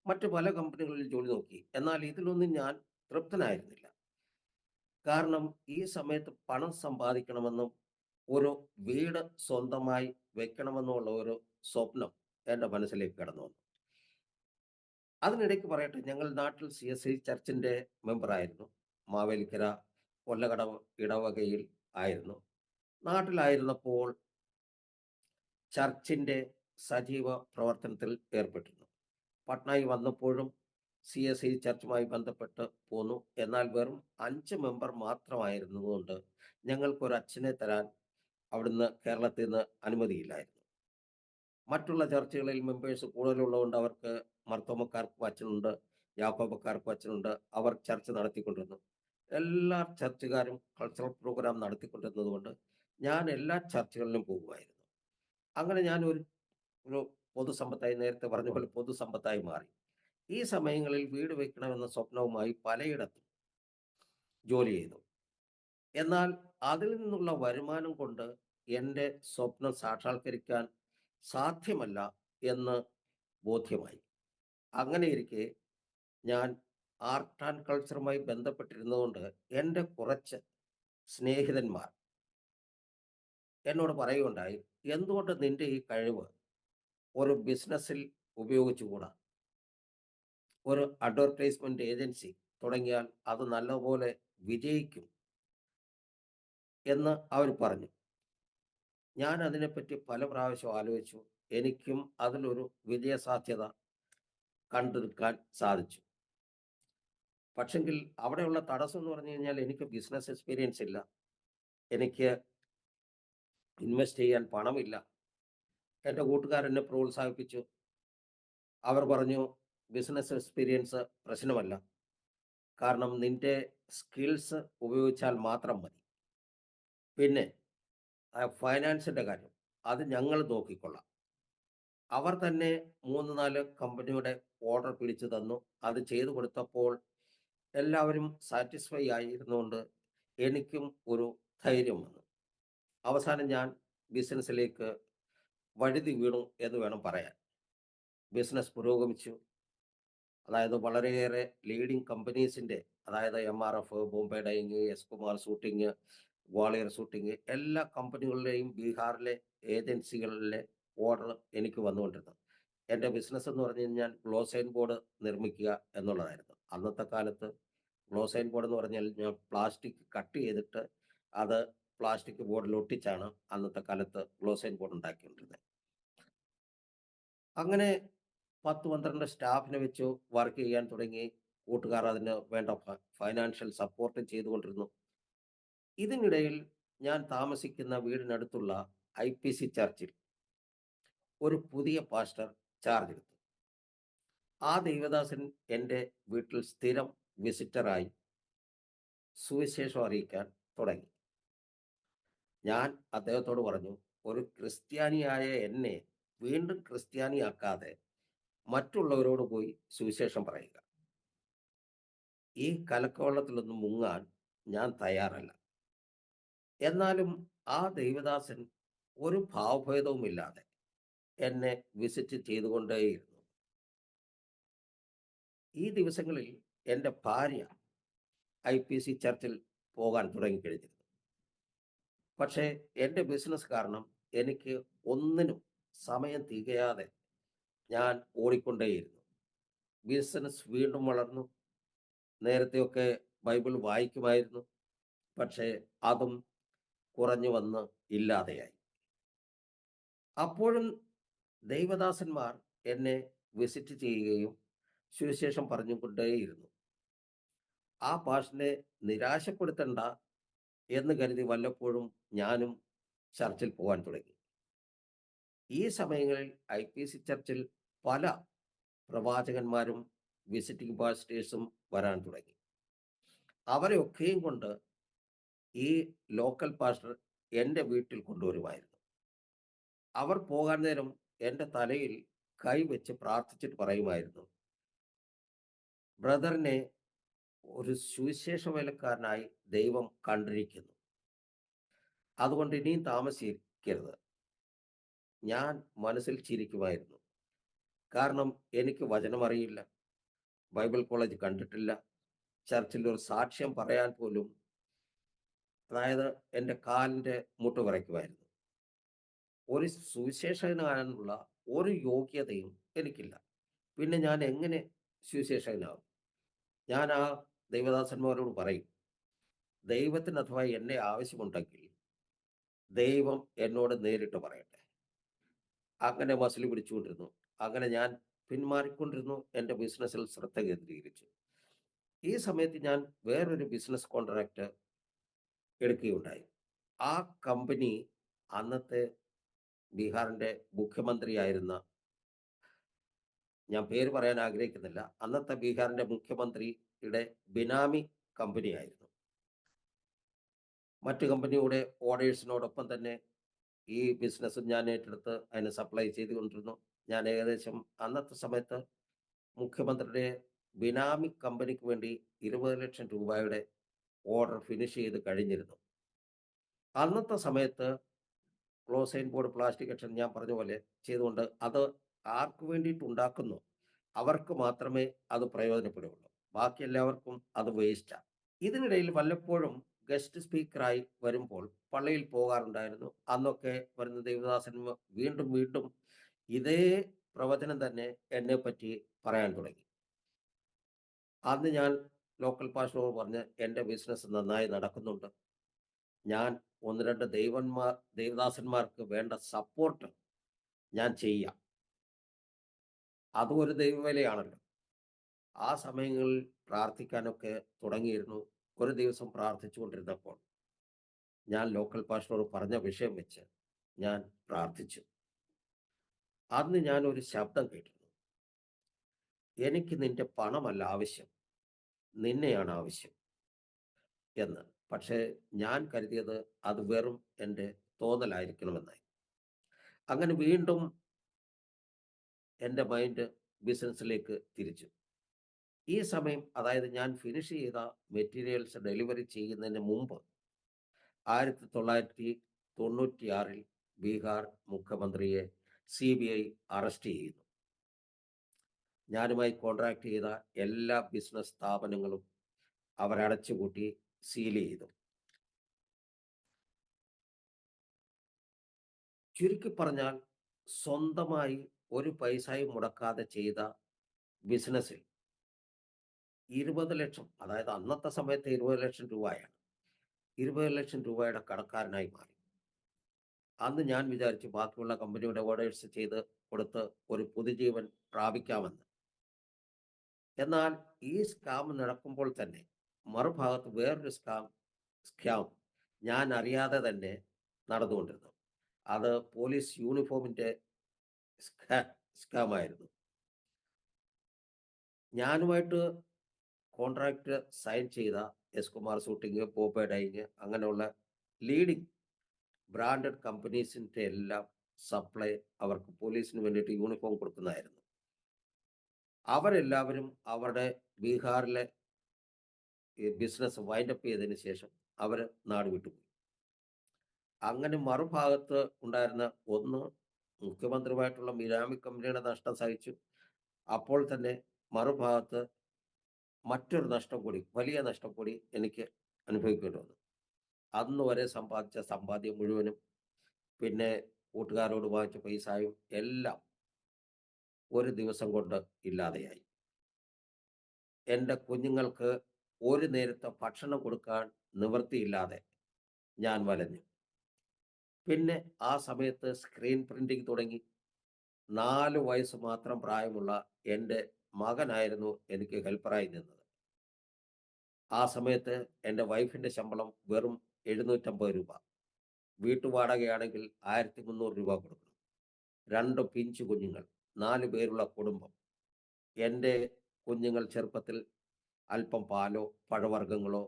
S2: മറ്റ് പല കമ്പനികളിൽ ജോലി നോക്കി. എന്നാൽ ഇതിലൊന്നും ഞാൻ തൃപ്തനായിരുന്നില്ല. കാരണം ഈ സമയത്ത് പണം സമ്പാദിക്കണമെന്നും ഒരു വീട് സ്വന്തമായി വെക്കണമെന്നുള്ള ഒരു സ്വപ്നം എൻ്റെ മനസ്സിലേക്ക് കടന്നു വന്നു. അതിനിടയ്ക്ക് പറയട്ടെ, ഞങ്ങൾ നാട്ടിൽ CSI ചർച്ചിൻ്റെ മെമ്പറായിരുന്നു. മാവേലിക്കര കൊല്ലകടവ് ഇടവകയിൽ ആയിരുന്നു. നാട്ടിലായിരുന്നപ്പോൾ ചർച്ചിൻ്റെ സജീവ പ്രവർത്തനത്തിൽ ഏർപ്പെട്ടിരുന്നു. പട്നയിൽ വന്നപ്പോഴും CSI ചർച്ചുമായി ബന്ധപ്പെട്ട് പോന്നു. എന്നാൽ വെറും 5 മെമ്പർ മാത്രമായിരുന്നതുകൊണ്ട് ഞങ്ങൾക്കൊരു അച്ഛനെ തരാൻ അവിടുന്ന് കേരളത്തിൽ നിന്ന് അനുമതിയില്ലായിരുന്നു. മറ്റുള്ള ചർച്ചുകളിൽ മെമ്പേഴ്സ് കൂടുതലുള്ളതുകൊണ്ട് അവർക്ക് മർത്തോമക്കാർക്കും അച്ഛനുണ്ട്, യാക്കോബക്കാർക്കും അച്ഛനുണ്ട്. അവർ ചർച്ച നടത്തിക്കൊണ്ടിരുന്നു. എല്ലാ ചർച്ചുകാരും കൾച്ചറൽ പ്രോഗ്രാം നടത്തിക്കൊണ്ടിരുന്നത് കൊണ്ട് ഞാൻ എല്ലാ ചർച്ചുകളിലും പോകുമായിരുന്നു. അങ്ങനെ ഞാൻ ഒരു ഒരു പൊതുസമ്പത്തായി, നേരത്തെ പറഞ്ഞ പോലെ പൊതുസമ്പത്തായി മാറി. ഈ സമയങ്ങളിൽ വീട് വെക്കണമെന്ന സ്വപ്നവുമായി പലയിടത്തും ജോലി ചെയ്തു. എന്നാൽ അതിൽ നിന്നുള്ള വരുമാനം കൊണ്ട് എൻ്റെ സ്വപ്നം സാക്ഷാത്കരിക്കാൻ സാധ്യമല്ല എന്ന് ബോധ്യമായി. അങ്ങനെയിരിക്കെ ഞാൻ ആർട്ട് ആൻഡ് കൾച്ചറുമായി ബന്ധപ്പെട്ടിരുന്നതുകൊണ്ട് എൻ്റെ കുറച്ച് സ്നേഹിതന്മാർ എന്നോട് പറയുകയുണ്ടായി, എന്തുകൊണ്ട് നിന്റെ ഈ കഴിവ് ഒരു ബിസിനസ്സിൽ ഉപയോഗിച്ചുകൂടാ? ഒരു അഡ്വർടൈസ്മെന്റ് ഏജൻസി തുടങ്ങിയാൽ അത് നല്ലപോലെ വിജയിക്കും എന്ന് അവർ പറഞ്ഞു. ഞാൻ അതിനെപ്പറ്റി പല പ്രാവശ്യം ആലോചിച്ചു. എനിക്കും അതിലൊരു വിജയസാധ്യത കണ്ടെടുക്കാൻ സാധിച്ചു. പക്ഷെങ്കിൽ അവിടെയുള്ള തടസ്സം എന്ന് പറഞ്ഞു കഴിഞ്ഞാൽ എനിക്ക് ബിസിനസ് എക്സ്പീരിയൻസ് ഇല്ല. എനിക്ക് ഇൻവെസ്റ്റ് ചെയ്യാൻ പണമില്ല. എൻ്റെ കൂട്ടുകാരെന്നെ പ്രോത്സാഹിപ്പിച്ചു. അവർ പറഞ്ഞു, "ബിസിനസ് എക്സ്പീരിയൻസ് പ്രശ്നമല്ല. കാരണം നിന്റെ സ്കിൽസ് ഉപയോഗിച്ചാൽ മാത്രം മതി. പിന്നെ ഫൈനാൻസിൻ്റെ കാര്യം അത് ഞങ്ങൾ നോക്കിക്കൊള്ളാം." അവർ തന്നെ 3, 4 കമ്പനിയുടെ ഓർഡർ പിടിച്ചു തന്നു. അത് ചെയ്തു കൊടുത്തപ്പോൾ എല്ലാവരും സാറ്റിസ്ഫൈ ആയിരുന്നുകൊണ്ട് എനിക്കും ഒരു ധൈര്യം വന്നു. അവസാനം ഞാൻ ബിസിനസ്സിലേക്ക് വഴുതി വീണു എന്ന് വേണം പറയാൻ. ബിസിനസ് പുരോഗമിച്ചു. അതായത് വളരെയേറെ ലീഡിംഗ് കമ്പനീസിൻ്റെ, അതായത് MRF, Bombay Dyeing, S Kumar suiting, Gwalior suiting, എല്ലാ കമ്പനികളുടെയും ബീഹാറിലെ ഏജൻസികളിലെ ഓർഡർ എനിക്ക് വന്നുകൊണ്ടിരുന്നു. എൻ്റെ ബിസിനസ് എന്ന് പറഞ്ഞു കഴിഞ്ഞാൽ ഗ്ലോസൈൻ ബോർഡ് നിർമ്മിക്കുക എന്നുള്ളതായിരുന്നു. അന്നത്തെ കാലത്ത് ഗ്ലോസൈൻ ബോർഡ് എന്ന് പറഞ്ഞാൽ ഞാൻ പ്ലാസ്റ്റിക് കട്ട് ചെയ്തിട്ട് അത് പ്ലാസ്റ്റിക് ബോർഡിൽ ഒട്ടിച്ചാണ് അന്നത്തെ കാലത്ത് ഗ്ലോസൈൻ ബോർഡ് ഉണ്ടാക്കിക്കൊണ്ടിരുന്നത്. അങ്ങനെ 10, 12 സ്റ്റാഫിനെ വെച്ച് വർക്ക് ചെയ്യാൻ തുടങ്ങി. കൂട്ടുകാർ അതിന് വേണ്ട ഫൈനാൻഷ്യൽ സപ്പോർട്ടും ചെയ്തുകൊണ്ടിരുന്നു. ഇതിനിടയിൽ ഞാൻ താമസിക്കുന്ന വീടിനടുത്തുള്ള IPC ചർച്ചിൽ ഒരു പുതിയ പാസ്റ്റർ ചാർജ് എടുത്തു. ആ ദൈവദാസൻ എൻ്റെ വീട്ടിൽ സ്ഥിരം വിസിറ്ററായി സുവിശേഷം അറിയിക്കാൻ തുടങ്ങി. ഞാൻ അദ്ദേഹത്തോട് പറഞ്ഞു, "ഒരു ക്രിസ്ത്യാനിയായ എന്നെ വീണ്ടും ക്രിസ്ത്യാനിയാക്കാതെ മറ്റുള്ളവരോട് പോയി സുവിശേഷം പറയുക. ഈ കലക്കവെള്ളത്തിലൊന്നും മുങ്ങാൻ ഞാൻ തയ്യാറല്ല." എന്നാലും ആ ദൈവദാസൻ ഒരു ഭാവഭേദവുമില്ലാതെ എന്നെ വിസിറ്റ് ചെയ്തുകൊണ്ടേയിരുന്നു. ഈ ദിവസങ്ങളിൽ എൻ്റെ ഭാര്യ IPC ചർച്ചിൽ പോകാൻ തുടങ്ങിക്കഴിഞ്ഞിരുന്നു. പക്ഷേ എൻ്റെ ബിസിനസ് കാരണം എനിക്ക് ഒന്നിനും സമയം തികയാതെ ഞാൻ ഓടിക്കൊണ്ടേയിരുന്നു. ബിസിനസ് വീണ്ടും വളർന്നു. നേരത്തെയൊക്കെ ബൈബിൾ വായിക്കുമായിരുന്നു. പക്ഷേ അതും കുറഞ്ഞു വന്ന് ഇല്ലാതെയായി. അപ്പോഴും ദൈവദാസന്മാർ എന്നെ വിസിറ്റ് ചെയ്യുകയും സുവിശേഷം പറഞ്ഞുകൊണ്ടേയിരുന്നു. ആ പാസ്റ്ററിനെ നിരാശപ്പെടുത്തണ്ട എന്ന് കരുതി വല്ലപ്പോഴും ഞാനും ചർച്ചിൽ പോകാൻ തുടങ്ങി. ഈ സമയങ്ങളിൽ IPC ചർച്ചിൽ പല പ്രവാചകന്മാരും വിസിറ്റിംഗ് പാസ്റ്റേഴ്സും വരാൻ തുടങ്ങി. അവരെയൊക്കെയും കൊണ്ട് ഈ ലോക്കൽ പാസ്റ്റർ എൻ്റെ വീട്ടിൽ കൊണ്ടുവരുമായിരുന്നു. അവർ പോകാൻ നേരം എൻ്റെ തലയിൽ കൈവച്ച് പ്രാർത്ഥിച്ചിട്ട് പറയുമായിരുന്നു, "ബ്രദറിനെ ഒരു സുവിശേഷ വേലക്കാരനായി ദൈവം കണ്ടിരിക്കുന്നു. അതുകൊണ്ട് ഇനിയും താമസിക്കരുത്." ഞാൻ മനസ്സിൽ ചിരിക്കുമായിരുന്നു. കാരണം എനിക്ക് വചനമറിയില്ല, ബൈബിൾ കോളേജ് കണ്ടിട്ടില്ല, ചർച്ചിൽ ഒരു സാക്ഷ്യം പറയാൻ പോലും, അതായത് എൻ്റെ കാലിൻ്റെ മുട്ട് വിറയ്ക്കുമായിരുന്നു. ഒരു സുവിശേഷകനാകാനുള്ള ഒരു യോഗ്യതയും എനിക്കില്ല. പിന്നെ ഞാൻ എങ്ങനെ സുവിശേഷകനാകും? ഞാൻ ആ ദൈവദാസന്മാരോട് പറയും, ദൈവത്തിന് അഥവാ എന്നെ ആവശ്യമുണ്ടെങ്കിൽ ദൈവം എന്നോട് നേരിട്ട് പറയട്ടെ. അങ്ങനെ മസിൽ പിടിച്ചുകൊണ്ടിരുന്നു. അങ്ങനെ ഞാൻ പിന്മാറിക്കൊണ്ടിരുന്നു. എൻ്റെ ബിസിനസ്സിൽ ശ്രദ്ധ കേന്ദ്രീകരിച്ചു. ഈ സമയത്ത് ഞാൻ വേറൊരു ബിസിനസ് കോൺട്രാക്റ്റ് എടുക്കുകയുണ്ടായി. ആ കമ്പനി അന്നത്തെ ബീഹാറിൻ്റെ മുഖ്യമന്ത്രിയായിരുന്ന, ഞാൻ പേര് പറയാൻ ആഗ്രഹിക്കുന്നില്ല, അന്നത്തെ ബീഹാറിൻ്റെ മുഖ്യമന്ത്രിയുടെ ബിനാമി കമ്പനിയായിരുന്നു. മറ്റ് കമ്പനിയുടെ ഓർഡേഴ്സിനോടൊപ്പം തന്നെ ഈ ബിസിനസ്സും ഞാൻ ഏറ്റെടുത്ത് അതിന് സപ്ലൈ ചെയ്തുകൊണ്ടിരുന്നു. ഞാൻ ഏകദേശം അന്നത്തെ സമയത്ത് മുഖ്യമന്ത്രിയുടെ ബിനാമി കമ്പനിക്ക് വേണ്ടി 20 ലക്ഷം രൂപയുടെ ഓർഡർ ഫിനിഷ് ചെയ്ത് കഴിഞ്ഞിരുന്നു. അന്നത്തെ സമയത്ത് ക്ലോസൈൻ ബോർഡ് പ്ലാസ്റ്റിക് കഷൻ ഞാൻ പറഞ്ഞ പോലെ ചെയ്തുകൊണ്ട് അത് ആർക്ക് വേണ്ടിയിട്ട് ഉണ്ടാക്കുന്നു അവർക്ക് മാത്രമേ അത് പ്രയോജനപ്പെടുകയുള്ളൂ. ബാക്കി എല്ലാവർക്കും അത് വേസ്റ്റാണ്. ഇതിനിടയിൽ വല്ലപ്പോഴും ഗസ്റ്റ് സ്പീക്കറായി വരുമ്പോൾ പള്ളിയിൽ പോകാറുണ്ടായിരുന്നു. അന്നൊക്കെ വരുന്ന ദേവദാസൻ വീണ്ടും വീണ്ടും ഇതേ പ്രവചനം തന്നെ എന്നെപ്പറ്റി പറയാൻ തുടങ്ങി. അന്ന് ഞാൻ ലോക്കൽ പാസ്റ്ററോട് പറഞ്ഞ്, എൻ്റെ ബിസിനസ് നന്നായി നടക്കുന്നുണ്ട്, ഞാൻ ഒന്ന് രണ്ട് ദേവദാസന്മാർക്ക് വേണ്ട സപ്പോർട്ട് ഞാൻ ചെയ്യാം. അതും ഒരു ദൈവവേലയാണല്ലോ. ആ സമയങ്ങളിൽ പ്രാർത്ഥിക്കാനൊക്കെ തുടങ്ങിയിരുന്നു. ഒരു ദിവസം പ്രാർത്ഥിച്ചുകൊണ്ടിരുന്നപ്പോൾ ഞാൻ ലോക്കൽ പാസ്റ്ററോട് പറഞ്ഞ വിഷയം വെച്ച് ഞാൻ പ്രാർത്ഥിച്ചു. അന്ന് ഞാൻ ഒരു ശബ്ദം കേട്ടിരുന്നു. എനിക്ക് നിന്റെ പണമല്ല ആവശ്യം, നിന്നെയാണ് ആവശ്യം എന്ന്. പക്ഷേ ഞാൻ കരുതിയത് അത് വെറും എൻ്റെ തോന്നലായിരിക്കണമെന്നായി. അങ്ങനെ വീണ്ടും എൻ്റെ മൈൻഡ് ബിസിനസ്സിലേക്ക് തിരിച്ചു. ഈ സമയം, അതായത് ഞാൻ ഫിനിഷ് ചെയ്ത മെറ്റീരിയൽസ് ഡെലിവറി ചെയ്യുന്നതിന് മുമ്പ് 1996 ബീഹാർ മുഖ്യമന്ത്രിയെ CBI അറസ്റ്റ് ചെയ്യുന്നു. ഞാനുമായി കോൺട്രാക്ട് ചെയ്ത എല്ലാ ബിസിനസ് സ്ഥാപനങ്ങളും അവരടച്ചുപൂട്ടി സീൽ ചെയ്തു. ചുരുക്കി പറഞ്ഞാൽ, സ്വന്തമായി ഒരു പൈസയും മുടക്കാതെ ചെയ്ത ബിസിനസ്സിൽ 20 ലക്ഷം, അതായത് അന്നത്തെ സമയത്ത് 20 ലക്ഷം രൂപയാണ്, 20 ലക്ഷം രൂപയുടെ കടക്കാരനായി മാറി. അന്ന് ഞാൻ വിചാരിച്ചു ബാക്കിയുള്ള കമ്പനിയുടെ ഓർഡേഴ്സ് ചെയ്ത് കൊടുത്ത് ഒരു പുതുജീവൻ പ്രാപിക്കാമെന്ന്. എന്നാൽ ഈ സ്കാം നടക്കുമ്പോൾ തന്നെ മറുഭാഗത്ത് വേറൊരു സ്കാം ഞാൻ അറിയാതെ തന്നെ നടന്നുകൊണ്ടിരുന്നു. അത് പോലീസ് യൂണിഫോമിന്റെ സ്കാമായിരുന്നു. ഞാനുമായിട്ട് കോൺട്രാക്ട് സൈൻ ചെയ്ത എസ് കുമാർ ഷൂട്ടിങ്, പോപ്പേ ഡൈയിങ്, അങ്ങനെയുള്ള ലീഡിങ് ബ്രാൻഡഡ് കമ്പനീസിൻ്റെ എല്ലാം സപ്ലൈ അവർക്ക് പോലീസിന് വേണ്ടിയിട്ട് യൂണിഫോം കൊടുക്കുന്നതായിരുന്നു. അവരെല്ലാവരും അവരുടെ ബീഹാറിലെ ബിസിനസ് വൈൻഡപ്പ് ചെയ്തതിന് ശേഷം അവർ നാട് വിട്ടുപോയി. അങ്ങനെ മറുഭാഗത്ത് ഉണ്ടായിരുന്ന ഒന്ന് മുഖ്യമന്ത്രിയുമായിട്ടുള്ള മിരാമി കമ്പനിയുടെ നഷ്ടം സഹിച്ചു. അപ്പോൾ തന്നെ മറുഭാഗത്ത് മറ്റൊരു നഷ്ടം കൂടി, വലിയ നഷ്ടം കൂടി എനിക്ക് അനുഭവിക്കേണ്ടി വന്നു. അന്ന് വരെ സമ്പാദിച്ച സമ്പാദ്യം മുഴുവനും, പിന്നെ കൂട്ടുകാരോട് വാങ്ങിച്ച പൈസയും എല്ലാം ഒരു ദിവസം കൊണ്ട് ഇല്ലാതെയായി. എൻ്റെ കുഞ്ഞുങ്ങൾക്ക് ഒരു നേരത്തെ ഭക്ഷണം കൊടുക്കാൻ നിവൃത്തിയില്ലാതെ ഞാൻ വലഞ്ഞു. പിന്നെ ആ സമയത്ത് സ്ക്രീൻ പ്രിന്റിംഗ് തുടങ്ങി. 4 വയസ്സ് മാത്രം പ്രായമുള്ള എൻ്റെ മകനായിരുന്നു എനിക്ക് ഹെൽപ്പറായി നിന്നത്. ആ സമയത്ത് എൻ്റെ വൈഫിൻ്റെ ശമ്പളം വെറും 750 രൂപ. വീട്ടുവാടകയാണെങ്കിൽ 1300 രൂപ കൊടുക്കണം. 2 പിഞ്ചു കുഞ്ഞുങ്ങൾ, 4 പേരുള്ള കുടുംബം. എൻ്റെ കുഞ്ഞുങ്ങൾ ചെറുപ്പത്തിൽ അല്പം പാലോ പഴവർഗ്ഗങ്ങളോ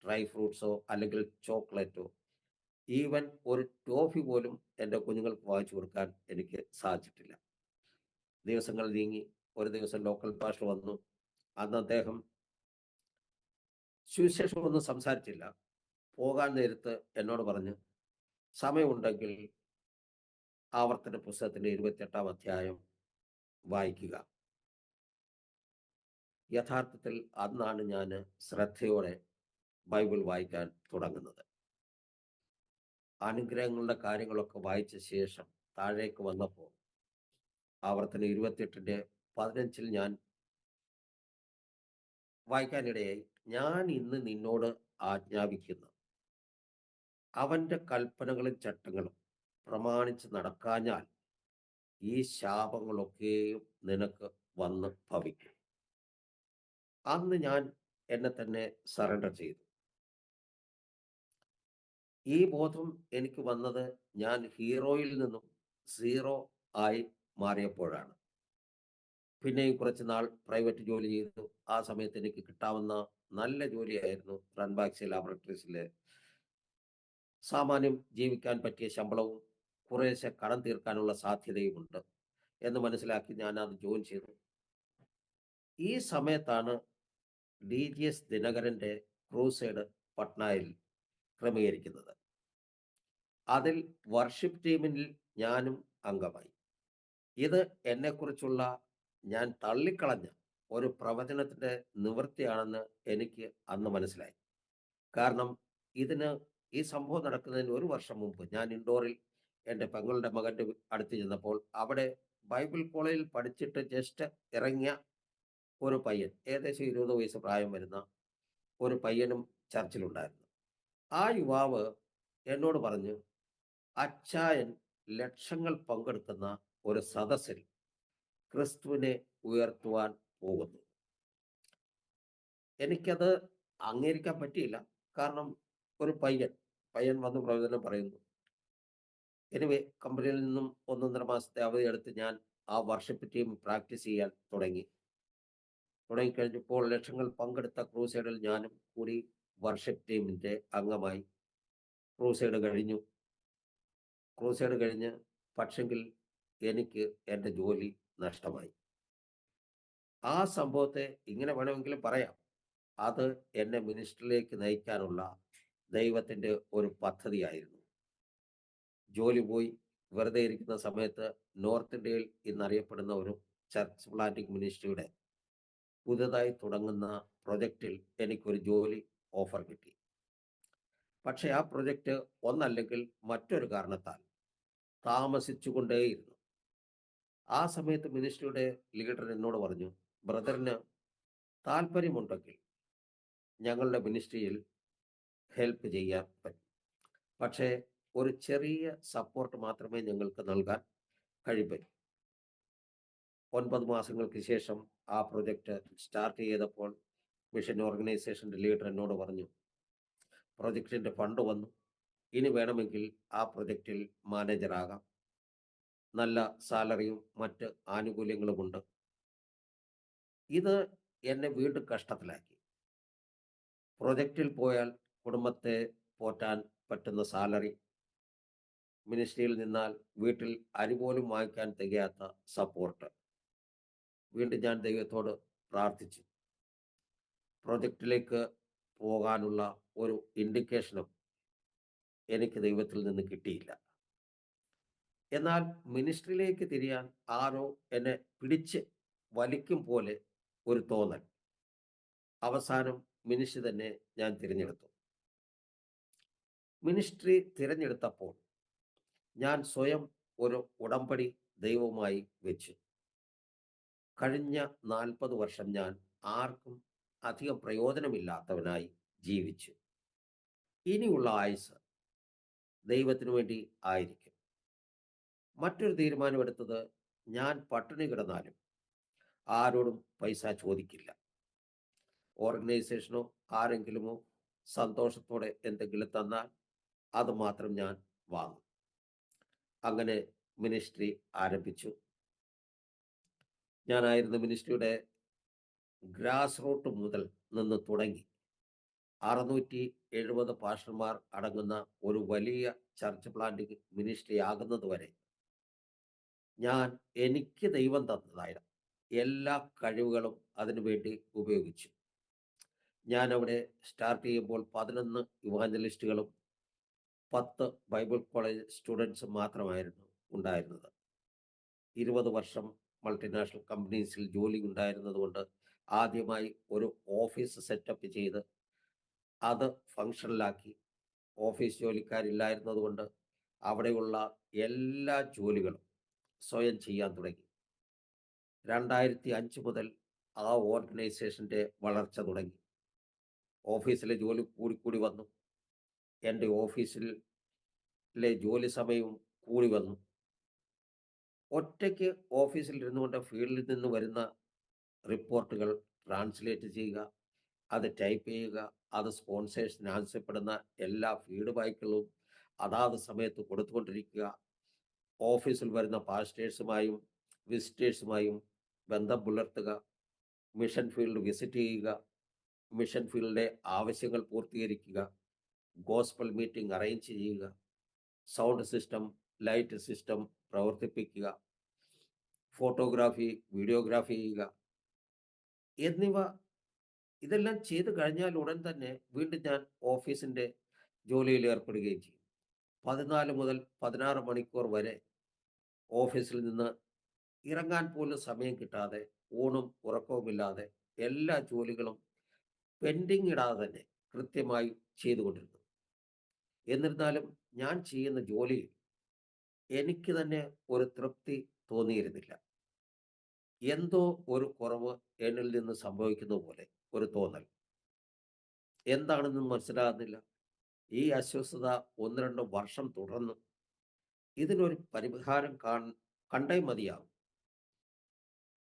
S2: ഡ്രൈ ഫ്രൂട്ട്സോ അല്ലെങ്കിൽ ചോക്ലേറ്റോ, ഈവൻ ഒരു ടോഫി പോലും എൻ്റെ കുഞ്ഞുങ്ങൾക്ക് വാങ്ങിച്ചു കൊടുക്കാൻ എനിക്ക് സാധിച്ചിട്ടില്ല. ദിവസങ്ങൾ നീങ്ങി. ഒരു ദിവസം ലോക്കൽ പാസ്റ്റർ വന്നു. അന്ന് അദ്ദേഹം സുവിശേഷമൊന്നും സംസാരിച്ചില്ല. പോകാൻ നേരത്ത് എന്നോട് പറഞ്ഞു, സമയമുണ്ടെങ്കിൽ ആവർത്തന പുസ്തകത്തിൻ്റെ 28-ാം അധ്യായം വായിക്കുക. യഥാർത്ഥത്തിൽ അന്നാണ് ഞാൻ ശ്രദ്ധയോടെ ബൈബിൾ വായിക്കാൻ തുടങ്ങുന്നത്. അനുഗ്രഹങ്ങളുടെ കാര്യങ്ങളൊക്കെ വായിച്ച ശേഷം താഴേക്ക് വന്നപ്പോൾ ആവർത്തനം 28-ന്റെ 15 ഞാൻ വായിക്കാനിടയായി. ഞാൻ ഇന്ന് നിന്നോട് ആജ്ഞാപിക്കുന്ന അവൻ്റെ കൽപ്പനകളും ചട്ടങ്ങളും പ്രമാണിച്ച് നടക്കാഞ്ഞാൽ ഈ ശാപങ്ങളൊക്കെയും നിനക്ക് വന്ന് ഭവിക്കും. അന്ന് ഞാൻ എന്നെ തന്നെ സറണ്ടർ ചെയ്തു. ഈ ബോധം എനിക്ക് വന്നത് ഞാൻ ഹീറോയിൽ നിന്നും സീറോ ആയി മാറിയപ്പോഴാണ്. പിന്നെയും കുറച്ച് നാൾ പ്രൈവറ്റ് ജോലി ചെയ്തു. ആ സമയത്ത് എനിക്ക് കിട്ടാവുന്ന നല്ല ജോലിയായിരുന്നു റൺബാക്സി ലാബറട്ടറീസിലെ. സാമാന്യം ജീവിക്കാൻ പറ്റിയ ശമ്പളവും കുറേശ്ശെ കടം തീർക്കാനുള്ള സാധ്യതയുമുണ്ട് എന്ന് മനസ്സിലാക്കി ഞാൻ അത് ജോയിൻ ചെയ്തു. ഈ സമയത്താണ് DGS ദിനകരൻ്റെ ക്രൂസൈഡ് പട്നയിൽ ക്രമീകരിക്കുന്നത്. അതിൽ വർഷിപ്പ് ടീമിൽ ഞാനും അംഗമായി. ഇത് എന്നെക്കുറിച്ചുള്ള ഞാൻ തള്ളിക്കളഞ്ഞ ഒരു പ്രവചനത്തിൻ്റെ നിവൃത്തിയാണെന്ന് എനിക്ക് അന്ന് മനസ്സിലായി. കാരണം ഈ സംഭവം നടക്കുന്നതിന് 1 വർഷം മുമ്പ് ഞാൻ ഇൻഡോറിൽ എൻ്റെ പെങ്ങളുടെ മകൻ്റെ അടുത്ത് ചെന്നപ്പോൾ അവിടെ ബൈബിൾ കോളേജിൽ പഠിച്ചിട്ട് ജസ്റ്റ് ഇറങ്ങിയ ഒരു പയ്യൻ, ഏകദേശം 20 വയസ്സ് പ്രായം വരുന്ന ഒരു പയ്യനും ചർച്ചിലുണ്ടായിരുന്നു. ആ യുവാവ് എന്നോട് പറഞ്ഞു, അച്ചായൻ ലക്ഷങ്ങൾ പങ്കെടുക്കുന്ന ഒരു സദസ്സിൽ ക്രിസ്തുവിനെ ഉയർത്തുവാൻ പോകുന്നു. എനിക്കത് അംഗീകരിക്കാൻ പറ്റിയില്ല. കാരണം ഒരു പയ്യൻ വന്ന് പ്രവചനം പറയുന്നു. എനിവേ കമ്പനിയിൽ നിന്നും 1 1/2 മാസത്തെ അവധിയെടുത്ത് ഞാൻ ആ വർഷിപ്പ് ടീം പ്രാക്ടീസ് ചെയ്യാൻ തുടങ്ങിക്കഴിഞ്ഞപ്പോൾ ലക്ഷങ്ങൾ പങ്കെടുത്ത ക്രൂസൈഡിൽ ഞാനും കൂടി വർഷിപ്പ് ടീമിൻ്റെ അംഗമായി. ക്രൂസൈഡ് കഴിഞ്ഞ് പക്ഷെങ്കിൽ എനിക്ക് എൻ്റെ ജോലി നഷ്ടമായി. ആ സംഭവത്തെ ഇങ്ങനെ വേണമെങ്കിലും പറയാം. അത് എന്നെ മിനിസ്ട്രിയിലേക്ക് നയിക്കാനുള്ള ദൈവത്തിൻ്റെ ഒരു പദ്ധതിയായിരുന്നു. ജോലി പോയി വെറുതെ ഇരിക്കുന്ന സമയത്ത് നോർത്ത് ഇന്ത്യയിൽ ഇന്നറിയപ്പെടുന്ന ഒരു ചർച്ച് പ്ലാന്റിംഗ് മിനിസ്ട്രിയുടെ പുതുതായി തുടങ്ങുന്ന പ്രൊജക്റ്റിൽ എനിക്കൊരു ജോലി ഓഫർ കിട്ടി. പക്ഷേ ആ പ്രൊജക്റ്റ് ഒന്നല്ലെങ്കിൽ മറ്റൊരു കാരണത്താൽ താമസിച്ചുകൊണ്ടേയിരുന്നു. ആ സമയത്ത് മിനിസ്ട്രിയുടെ ലീഡർ എന്നോട് പറഞ്ഞു, ബ്രദറിന് താല്പര്യമുണ്ടെങ്കിൽ ഞങ്ങളുടെ മിനിസ്ട്രിയിൽ ഹെൽപ്പ് ചെയ്യാൻ പറ്റും. പക്ഷേ ഒരു ചെറിയ സപ്പോർട്ട് മാത്രമേ ഞങ്ങൾക്ക് നൽകാൻ കഴിയൂ. 9 മാസങ്ങൾക്ക് ശേഷം ആ പ്രൊജക്റ്റ് സ്റ്റാർട്ട് ചെയ്തപ്പോൾ മിഷൻ ഓർഗനൈസേഷൻ്റെ ലീഡർ എന്നോട് പറഞ്ഞു, പ്രൊജക്റ്റിൻ്റെ ഫണ്ട് വന്നു, ഇനി വേണമെങ്കിൽ ആ പ്രൊജക്റ്റിൽ മാനേജറാകാം, നല്ല സാലറിയും മറ്റ് ആനുകൂല്യങ്ങളുമുണ്ട്. ഇത് എന്നെ വീണ്ടും കഷ്ടത്തിലാക്കി. പ്രൊജക്റ്റിൽ പോയാൽ കുടുംബത്തെ പോറ്റാൻ പറ്റുന്ന സാലറി, മിനിസ്ട്രിയിൽ നിന്നാൽ വീട്ടിൽ അരി പോലും വാങ്ങിക്കാൻ തികയാത്ത സപ്പോർട്ട്. വീണ്ടും ഞാൻ ദൈവത്തോട് പ്രാർത്ഥിച്ചു. പ്രൊജക്റ്റിലേക്ക് പോകാനുള്ള ഒരു ഇൻഡിക്കേഷനും എനിക്ക് ദൈവത്തിൽ നിന്ന് കിട്ടിയില്ല. എന്നാൽ മിനിസ്ട്രിയിലേക്ക് തിരിയാൻ ആരോ എന്നെ പിടിച്ച് വലിക്കും പോലെ ഒരു തോന്നൽ. അവസാനം മിനിസ്ട്രി തന്നെ ഞാൻ തിരഞ്ഞെടുത്തു. മിനിസ്ട്രി തിരഞ്ഞെടുത്തപ്പോൾ ഞാൻ സ്വയം ഒരു ഉടമ്പടി ദൈവവുമായി വെച്ചു. കഴിഞ്ഞ 40 വർഷം ഞാൻ ആർക്കും അധികം പ്രയോജനമില്ലാത്തവനായി ജീവിച്ചു. ഇനിയുള്ള ആയുസ് ദൈവത്തിനു വേണ്ടി ആയിരിക്കും. മറ്റൊരു തീരുമാനമെടുത്തത്, ഞാൻ പട്ടിണി കിടന്നാലും ആരോടും പൈസ ചോദിക്കില്ല. ഓർഗനൈസേഷനോ ആരെങ്കിലുമോ സന്തോഷത്തോടെ എന്തെങ്കിലും തന്നാൽ അത് മാത്രം ഞാൻ വാങ്ങും. അങ്ങനെ മിനിസ്ട്രി ആരംഭിച്ചു. ഞാനായിരുന്ന മിനിസ്ട്രിയുടെ ഗ്രാസ് റൂട്ട് മുതൽ നിന്ന് തുടങ്ങി 670 പാസ്റ്റർമാർ അടങ്ങുന്ന ഒരു വലിയ ചർച്ച് പ്ലാന്റിംഗ് മിനിസ്ട്രി ആകുന്നത് വരെ ഞാൻ എനിക്ക് ദൈവം തന്നതായ എല്ലാ കഴിവുകളും അതിനുവേണ്ടി ഉപയോഗിച്ചു. ഞാൻ അവിടെ സ്റ്റാർട്ട് ചെയ്യുമ്പോൾ 11 ഇവാഞ്ചലിസ്റ്റുകളും 10 ബൈബിൾ കോളേജ് സ്റ്റുഡൻസും മാത്രമായിരുന്നു ഉണ്ടായിരുന്നത്. 20 വർഷം മൾട്ടിനാഷണൽ കമ്പനീസിൽ ജോലി ഉണ്ടായിരുന്നതുകൊണ്ട് ആദ്യമായി ഒരു ഓഫീസ് സെറ്റപ്പ് ചെയ്ത് അത് ഫങ്ഷനിലാക്കി. ഓഫീസ് ജോലിക്കാരില്ലായിരുന്നതുകൊണ്ട് അവിടെയുള്ള എല്ലാ ജോലികളും സ്വയം ചെയ്യാൻ തുടങ്ങി. 2005 മുതൽ ആ ഓർഗനൈസേഷൻ്റെ വളർച്ച തുടങ്ങി. ഓഫീസിലെ ജോലി കൂടിക്കൂടി വന്നു. എൻ്റെ ഓഫീസിലെ ജോലി സമയവും കൂടി വന്നു. ഒറ്റയ്ക്ക് ഓഫീസിൽ ഇരുന്നുകൊണ്ട് ഫീൽഡിൽ നിന്ന് വരുന്ന റിപ്പോർട്ടുകൾ ട്രാൻസ്ലേറ്റ് ചെയ്യുക, അത് ടൈപ്പ് ചെയ്യുക, അത് സ്പോൺസേഴ്സിന് ആവശ്യപ്പെടുന്ന എല്ലാ ഫീഡ്ബാക്കുകളും അതാത് സമയത്ത് കൊടുത്തുകൊണ്ടിരിക്കുക, ഓഫീസിൽ വരുന്ന പാസ്റ്റേഴ്സുമായും വിസിറ്റേഴ്സുമായും ബന്ധം പുലർത്തുക, മിഷൻ ഫീൽഡ് വിസിറ്റ് ചെയ്യുക, മിഷൻ ഫീൽഡിലെ ആവശ്യങ്ങൾ പൂർത്തീകരിക്കുക, ഗോസ്പൽ മീറ്റിംഗ് അറേഞ്ച് ചെയ്യുക, സൗണ്ട് സിസ്റ്റം, ലൈറ്റ് സിസ്റ്റം പ്രവർത്തിപ്പിക്കുക, ഫോട്ടോഗ്രാഫി, വീഡിയോഗ്രാഫി ചെയ്യുക എന്നിവ. ഇതെല്ലാം ചെയ്തു കഴിഞ്ഞാൽ ഉടൻ തന്നെ വീണ്ടും ഞാൻ ഓഫീസിൻ്റെ ജോലിയിൽ ഏർപ്പെടുകയും ചെയ്യും. 14 മുതൽ 16 മണിക്കൂർ വരെ ഓഫീസിൽ നിന്ന് ഇറങ്ങാൻ പോലും സമയം കിട്ടാതെ, ഊണും ഉറക്കവുമില്ലാതെ എല്ലാ ജോലികളും പെൻഡിങ് ഇടാതെ തന്നെ കൃത്യമായി ചെയ്തുകൊണ്ടിരുന്നു. എന്നിരുന്നാലും ഞാൻ ചെയ്യുന്ന ജോലിയിൽ എനിക്ക് തന്നെ ഒരു തൃപ്തി തോന്നിയിരുന്നില്ല. എന്തോ ഒരു കുറവ് എന്നിൽ നിന്ന് സംഭവിക്കുന്ന പോലെ ഒരു തോന്നൽ. എന്താണെന്ന് മനസ്സിലാകുന്നില്ല. ഈ അസ്വസ്ഥത 1-2 വർഷം തുടർന്നു. ഇതിനൊരു പരിഹാരം കണ്ടേ മതിയാകും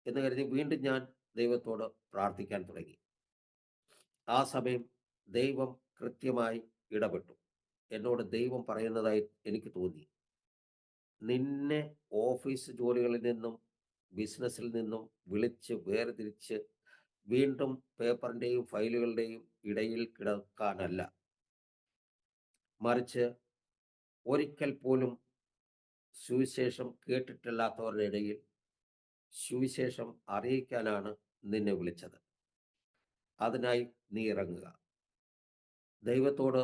S2: എന്ന് കരുതി വീണ്ടും ഞാൻ ദൈവത്തോട് പ്രാർത്ഥിക്കാൻ തുടങ്ങി. ആ സമയം ദൈവം കൃത്യമായി ഇടപെട്ടു. എന്നോട് ദൈവം പറയുന്നതായി എനിക്ക് തോന്നി. നിന്നെ ഓഫീസ് ജോലികളിൽ നിന്നും ബിസിനസ്സിൽ നിന്നും വിളിച്ച് വേർതിരിച്ച് വീണ്ടും പേപ്പറിൻ്റെയും ഫയലുകളുടെയും ഇടയിൽ കിടക്കാനല്ല, മറിച്ച് ഒരിക്കൽ പോലും സുവിശേഷം കേട്ടിട്ടില്ലാത്തവരുടെ ഇടയിൽ സുവിശേഷം അറിയിക്കാനാണ് നിന്നെ വിളിച്ചത്. അതിനായി നീ ഇറങ്ങുക. ദൈവത്തോട്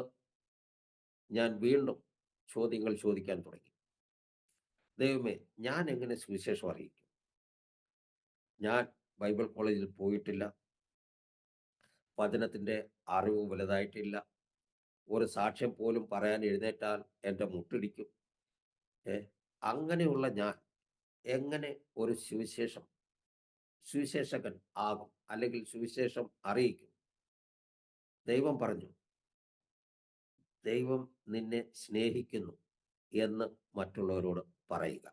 S2: ഞാൻ വീണ്ടും ചോദ്യങ്ങൾ ചോദിക്കാൻ തുടങ്ങി. ദൈവമേ, ഞാൻ എങ്ങനെ സുവിശേഷം അറിയിക്കും? ഞാൻ ബൈബിൾ കോളേജിൽ പോയിട്ടില്ല. വചനത്തിൻ്റെ അറിവ് വലുതായിട്ടില്ല. ഒരു സാക്ഷ്യം പോലും പറയാൻ എഴുന്നേറ്റാൽ എൻ്റെ മുട്ടിടിക്കും. ഏ അങ്ങനെയുള്ള ഞാൻ എങ്ങനെ ഒരു സുവിശേഷകൻ ആകും, അല്ലെങ്കിൽ സുവിശേഷം അറിയിക്കും? ദൈവം പറഞ്ഞു, ദൈവം നിന്നെ സ്നേഹിക്കുന്നു എന്ന് മറ്റുള്ളവരോട് പറയുക.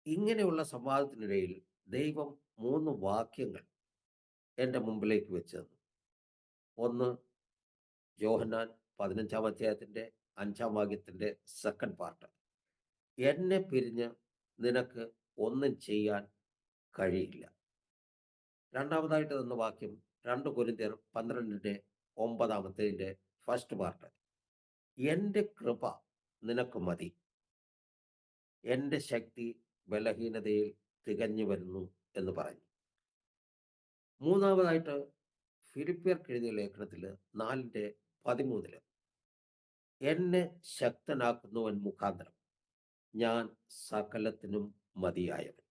S2: ഇങ്ങനെയുള്ള സംവാദത്തിനിടയിൽ ദൈവം 3 വാക്യങ്ങൾ എൻ്റെ മുമ്പിലേക്ക് വെച്ച് തന്നു. ഒന്ന്, യോഹന്നാൻ 15-ാം അധ്യായത്തിൻ്റെ 5-ാം വാക്യത്തിൻ്റെ സെക്കൻഡ് പാർട്ട്. എന്നെ പിരിഞ്ഞ് നിനക്ക് ഒന്നും ചെയ്യാൻ കഴിയില്ല. രണ്ടാമതായിട്ട് തന്ന വാക്യം 2 കൊരിന്ത്യർ 12-ന്റെ 9-ാമത്തേതിൻ്റെ ഫസ്റ്റ് പാർട്ട്. എൻ്റെ കൃപ നിനക്ക് മതി, എൻ്റെ ശക്തി ബലഹീനതയിൽ തികഞ്ഞു വരുന്നു എന്ന് പറഞ്ഞു. മൂന്നാമതായിട്ട് ഫിലിപ്പിയർക്ക് എഴുതിയ ലേഖനത്തിൽ 4-13 എന്നെ ശക്തനാക്കുന്നവൻ മുഖാന്തരം ഞാൻ സകലത്തിനും മതിയായവൻ.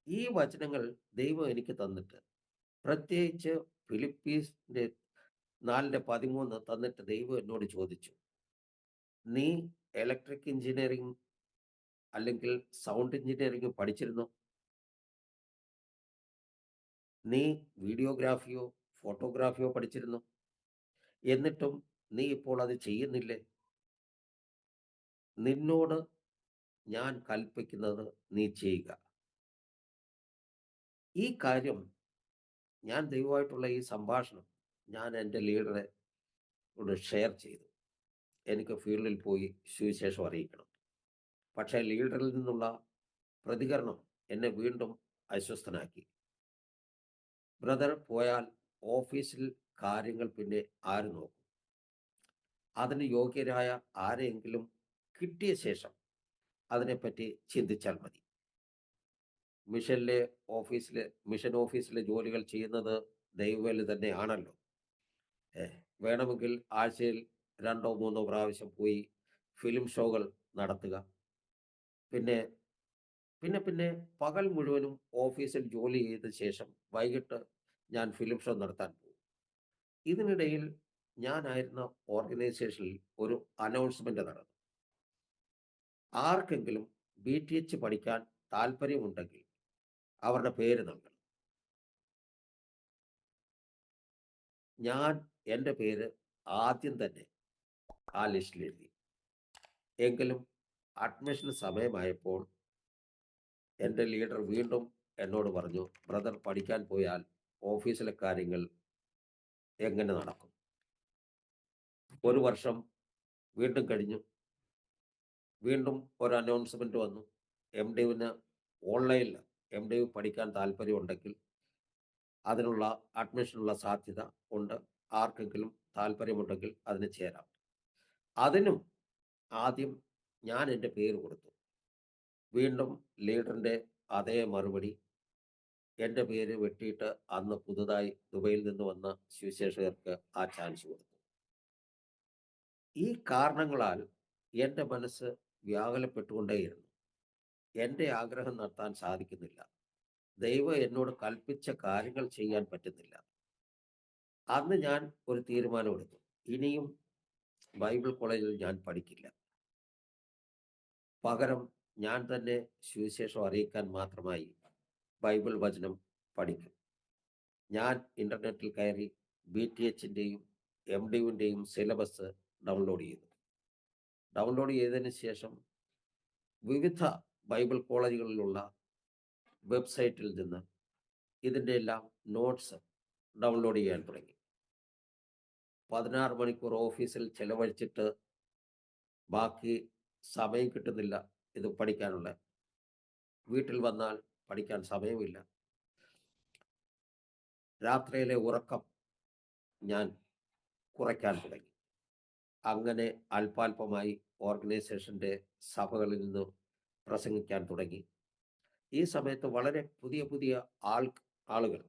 S2: ഈ വചനങ്ങൾ ദൈവം എനിക്ക് തന്നിട്ട്, പ്രത്യേകിച്ച് ഫിലിപ്പീസിൻ്റെ 4-13 തന്നിട്ട് ദൈവം എന്നോട് ചോദിച്ചു, നീ ഇലക്ട്രിക് എഞ്ചിനീയറിംഗ് അല്ലെങ്കിൽ സൗണ്ട് എഞ്ചിനീയറിംഗ് പഠിച്ചിരുന്നോ? നീ വീഡിയോഗ്രാഫിയോ ഫോട്ടോഗ്രാഫിയോ പഠിച്ചിരുന്നോ? എന്നിട്ടും നീ ഇപ്പോൾ അത് ചെയ്യുന്നില്ലേ? നിന്നോട് ഞാൻ കൽപ്പിക്കുന്നത് നീ ചെയ്യുക. ഈ കാര്യം ഞാൻ ദൈവമായിട്ടുള്ള ഈ സംഭാഷണം ഞാൻ എൻ്റെ ലീഡറെ ഷെയർ ചെയ്തു. എനിക്ക് ഫീൽഡിൽ പോയി സുവിശേഷം അറിയിക്കണം. പക്ഷേ ലീഡറിൽ നിന്നുള്ള പ്രതികരണം എന്നെ വീണ്ടും അസ്വസ്ഥനാക്കി. ബ്രദർ പോയാൽ ഓഫീസിൽ കാര്യങ്ങൾ പിന്നെ ആര് നോക്കും? അതിന് യോഗ്യരായ ആരെയെങ്കിലും കിട്ടിയ ശേഷം അതിനെപ്പറ്റി ചിന്തിച്ചാൽ മതി. മിഷൻ ഓഫീസിലെ ജോലികൾ ചെയ്യുന്നത് ദൈവവേല തന്നെയാണല്ലോ. വേണമെങ്കിൽ ആഴ്ചയിൽ 2-3 പ്രാവശ്യം പോയി ഫിലിം ഷോകൾ നടത്തുക. പിന്നെ പിന്നെ പിന്നെ പകൽ മുഴുവനും ഓഫീസിൽ ജോലി ചെയ്ത ശേഷം വൈകിട്ട് ഞാൻ ഫിലിം ഷോ നടത്താൻ പോകും. ഇതിനിടയിൽ ഞാനായിരുന്ന ഓർഗനൈസേഷനിൽ ഒരു അനൗൺസ്മെന്റ് നടന്നു. ആർക്കെങ്കിലും BTH പഠിക്കാൻ താല്പര്യമുണ്ടെങ്കിൽ അവരുടെ പേര് നൽകണം. ഞാൻ എൻ്റെ പേര് ആദ്യം തന്നെ ആ ലിസ്റ്റിൽ എഴുതി. എങ്കിലും അഡ്മിഷൻ സമയമായപ്പോൾ എൻ്റെ ലീഡർ വീണ്ടും എന്നോട് പറഞ്ഞു, ബ്രദർ പഠിക്കാൻ പോയാൽ ഓഫീസിലെ കാര്യങ്ങൾ എങ്ങനെ നടക്കും? ഒരു വർഷം വീണ്ടും കഴിഞ്ഞു. വീണ്ടും ഒരു അനൗൺസ്മെന്റ് വന്നു. MDiന് ഓൺലൈനിൽ MDiv പഠിക്കാൻ താല്പര്യമുണ്ടെങ്കിൽ അതിനുള്ള അഡ്മിഷനുള്ള സാധ്യത ഉണ്ട്. ആർക്കെങ്കിലും താല്പര്യമുണ്ടെങ്കിൽ അതിന് ചേരാം. അതിനും ആദ്യം ഞാൻ എൻ്റെ പേര് കൊടുത്തു. വീണ്ടും ലീഡറിൻ്റെ അതേ മറുപടി. എൻ്റെ പേര് വെട്ടിയിട്ട് അന്ന് പുതുതായി ദുബൈയിൽ നിന്ന് വന്ന സുവിശേഷകർക്ക് ആ ചാൻസ് കൊടുത്തു. ഈ കാരണങ്ങളാൽ എൻ്റെ മനസ്സ് വ്യാകുലപ്പെട്ടുകൊണ്ടേയിരുന്നു. എൻ്റെ ആഗ്രഹം നടത്താൻ സാധിക്കുന്നില്ല. ദൈവം എന്നോട് കൽപ്പിച്ച കാര്യങ്ങൾ ചെയ്യാൻ പറ്റുന്നില്ല. അന്ന് ഞാൻ ഒരു തീരുമാനമെടുത്തു. ഇനിയും ബൈബിൾ കോളേജിൽ ഞാൻ പഠിക്കില്ല. പകരം ഞാൻ തന്നെ സുവിശേഷം അറിയിക്കാൻ മാത്രമായി ബൈബിൾ വചനം പഠിക്കും. ഞാൻ ഇൻ്റർനെറ്റിൽ കയറി BTHൻ്റെയും MDയുടെയും സിലബസ് ഡൗൺലോഡ് ചെയ്തു. ഡൗൺലോഡ് ചെയ്തതിന് ശേഷം വിവിധ ബൈബിൾ കോളേജുകളിലുള്ള വെബ്സൈറ്റിൽ നിന്ന് ഇതിൻ്റെ എല്ലാം നോട്ട്സ് ഡൗൺലോഡ് ചെയ്യാൻ തുടങ്ങി. 16 മണിക്കൂർ ഓഫീസിൽ ചെലവഴിച്ചിട്ട് ബാക്കി സമയം കിട്ടുന്നില്ല ഇത് പഠിക്കാനുള്ള. വീട്ടിൽ വന്നാൽ പഠിക്കാൻ സമയമില്ല. രാത്രിയിലെ ഉറക്കം ഞാൻ കുറയ്ക്കാൻ തുടങ്ങി. അങ്ങനെ അല്പാൽപമായി ഓർഗനൈസേഷൻ്റെ സഭകളിൽ നിന്ന് പ്രസംഗിക്കാൻ തുടങ്ങി. ഈ സമയത്ത് വളരെ പുതിയ പുതിയ ആളുകൾ,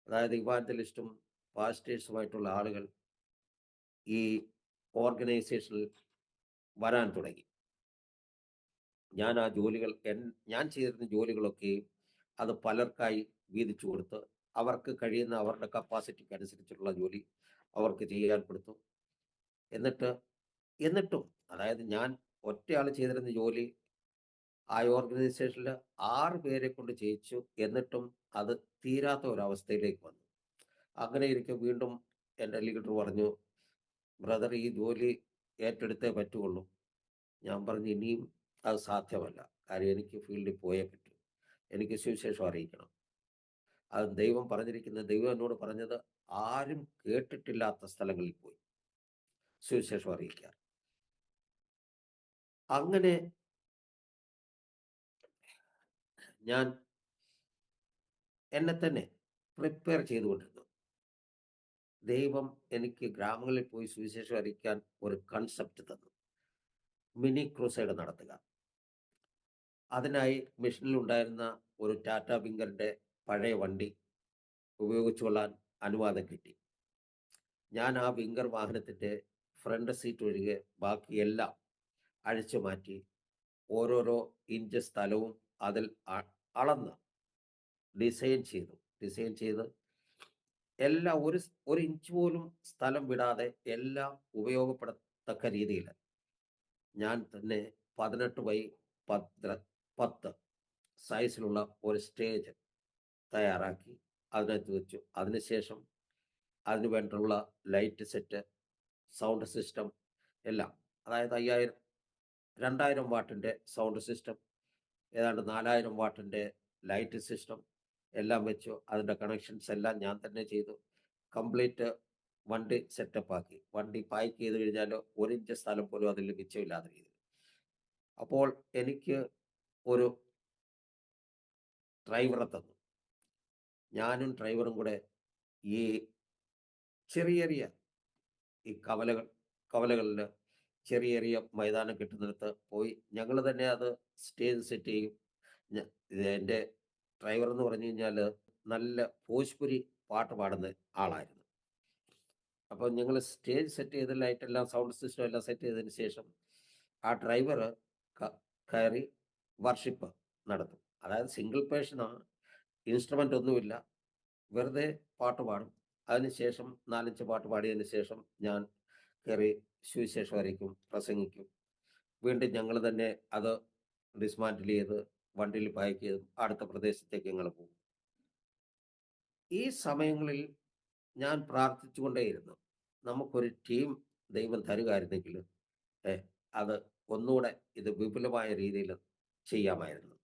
S2: അതായത് ഇവാഞ്ചലിസ്റ്റും പാസ്റ്റേഴ്സുമായിട്ടുള്ള ആളുകൾ ഈ ഓർഗനൈസേഷനിൽ വരാൻ തുടങ്ങി. ഞാൻ ആ ജോലികൾ ഞാൻ ചെയ്തിരുന്ന ജോലികളൊക്കെയും അത് പലർക്കായി വീതിച്ചു കൊടുത്ത് അവർക്ക് കഴിയുന്ന അവരുടെ കപ്പാസിറ്റിക്ക് അനുസരിച്ചുള്ള ജോലി അവർക്ക് ചെയ്യാൻ കൊടുത്തു. എന്നിട്ടും അതായത് ഞാൻ ഒറ്റയാൾ ചെയ്തിരുന്ന ജോലി ആ ഓർഗനൈസേഷനിൽ 6 പേരെ കൊണ്ട് ചെയ്യിച്ചു. എന്നിട്ടും അത് തീരാത്ത ഒരവസ്ഥയിലേക്ക് വന്നു. അങ്ങനെ ഇരിക്കെ വീണ്ടും എൻ്റെ ലീഡർ പറഞ്ഞു, ബ്രദർ ഈ ജോലി ഏറ്റെടുത്തേ പറ്റുള്ളൂ. ഞാൻ പറഞ്ഞു ഇനിയും അത് സാധ്യമല്ല, കാര്യം എനിക്ക് ഫീൽഡിൽ പോയേ പറ്റൂ, എനിക്ക് സുവിശേഷം അറിയിക്കണം. അത് ദൈവം എന്നോട് പറഞ്ഞത് ആരും കേട്ടിട്ടില്ലാത്ത സ്ഥലങ്ങളിൽ പോയി സുവിശേഷം അറിയിക്കാൻ. അങ്ങനെ ഞാൻ എന്നെ തന്നെ പ്രിപ്പയർ ചെയ്തുകൊണ്ടിരുന്നു. ദൈവം എനിക്ക് ഗ്രാമങ്ങളിൽ പോയി സുവിശേഷം അറിയിക്കാൻ ഒരു കൺസെപ്റ്റ് തന്നു, മിനി ക്രൂസൈഡ് നടത്തുക. അതിനായി മിഷനിലുണ്ടായിരുന്ന ഒരു ടാറ്റ വിങ്കറിൻ്റെ പഴയ വണ്ടി ഉപയോഗിച്ചുകൊള്ളാൻ അനുവാദം കിട്ടി. ഞാൻ ആ വിങ്കർ വാഹനത്തിൻ്റെ ഫ്രണ്ട് സീറ്റ് ഒഴികെ ബാക്കിയെല്ലാം അഴിച്ചു മാറ്റി ഓരോരോ ഇഞ്ച് സ്ഥലവും അതിൽ അളന്ന് ഡിസൈൻ ചെയ്ത് എല്ലാം ഒരു ഇഞ്ച് പോലും സ്ഥലം വിടാതെ എല്ലാം ഉപയോഗപ്പെടത്തക്ക രീതിയിൽ ഞാൻ തന്നെ 18x10 സൈസിലുള്ള ഒരു സ്റ്റേജ് തയ്യാറാക്കി അതിനകത്ത് വെച്ചു. അതിനുശേഷം അതിന് വേണ്ടിയുള്ള ലൈറ്റ് സെറ്റ്, സൗണ്ട് സിസ്റ്റം എല്ലാം, അതായത് 2000 വാട്ടിൻ്റെ സൗണ്ട് സിസ്റ്റം, ഏതാണ്ട് 4000 വാട്ടിൻ്റെ ലൈറ്റ് സിസ്റ്റം എല്ലാം വെച്ചു. അതിൻ്റെ കണക്ഷൻസ് എല്ലാം ഞാൻ തന്നെ ചെയ്തു. കംപ്ലീറ്റ് വണ്ടി സെറ്റപ്പ് ആക്കി. വണ്ടി പാക്ക് ചെയ്ത് കഴിഞ്ഞാൽ 1 ഇഞ്ച് സ്ഥലം പോലും അതിൽ മിച്ചമില്ലാത്ത രീതിയിൽ. അപ്പോൾ എനിക്ക് ഒരു ഡ്രൈവറെ തന്നു. ഞാനും ഡ്രൈവറും കൂടെ ഈ ചെറിയ ഈ കവലകളിൽ ചെറിയ മൈതാനം കിട്ടുന്നിടത്ത് പോയി ഞങ്ങൾ തന്നെ അത് സ്റ്റേജ് സെറ്റ് ചെയ്യും. എൻ്റെ ഡ്രൈവർ എന്ന് പറഞ്ഞു കഴിഞ്ഞാൽ നല്ല ഭോജ്പുരി പാട്ട് പാടുന്ന ആളായിരുന്നു. അപ്പോൾ ഞങ്ങൾ സ്റ്റേജ് സെറ്റ് ചെയ്ത് ലൈറ്റെല്ലാം സൗണ്ട് സിസ്റ്റം എല്ലാം സെറ്റ് ചെയ്തതിന് ശേഷം ആ ഡ്രൈവർ കയറി വർഷിപ്പ് നടത്തും. അതായത് സിംഗിൾ പേഴ്സണാണ്, ഇൻസ്ട്രുമെൻ്റ് ഒന്നുമില്ല, വെറുതെ പാട്ട് പാടും. അതിനുശേഷം 4-5 പാട്ട് പാടിയതിന് ശേഷം ഞാൻ കയറി സുവിശേഷം അറിയിക്കും, പ്രസംഗിക്കും. വീണ്ടും ഞങ്ങൾ തന്നെ അത് ഡിസ്മാൻറ്റിൽ ചെയ്ത് വണ്ടിയിൽ പാക്ക് ചെയ്ത് അടുത്ത പ്രദേശത്തേക്ക് ഞങ്ങൾ പോകും. ഈ സമയങ്ങളിൽ ഞാൻ പ്രാർത്ഥിച്ചുകൊണ്ടേയിരുന്നു, നമുക്കൊരു ടീം ദൈവം തരുകയായിരുന്നെങ്കിൽ അത് ഒന്നുകൂടെ ഇത് വിപുലമായ രീതിയിൽ ചെയ്യാമായിരുന്നു.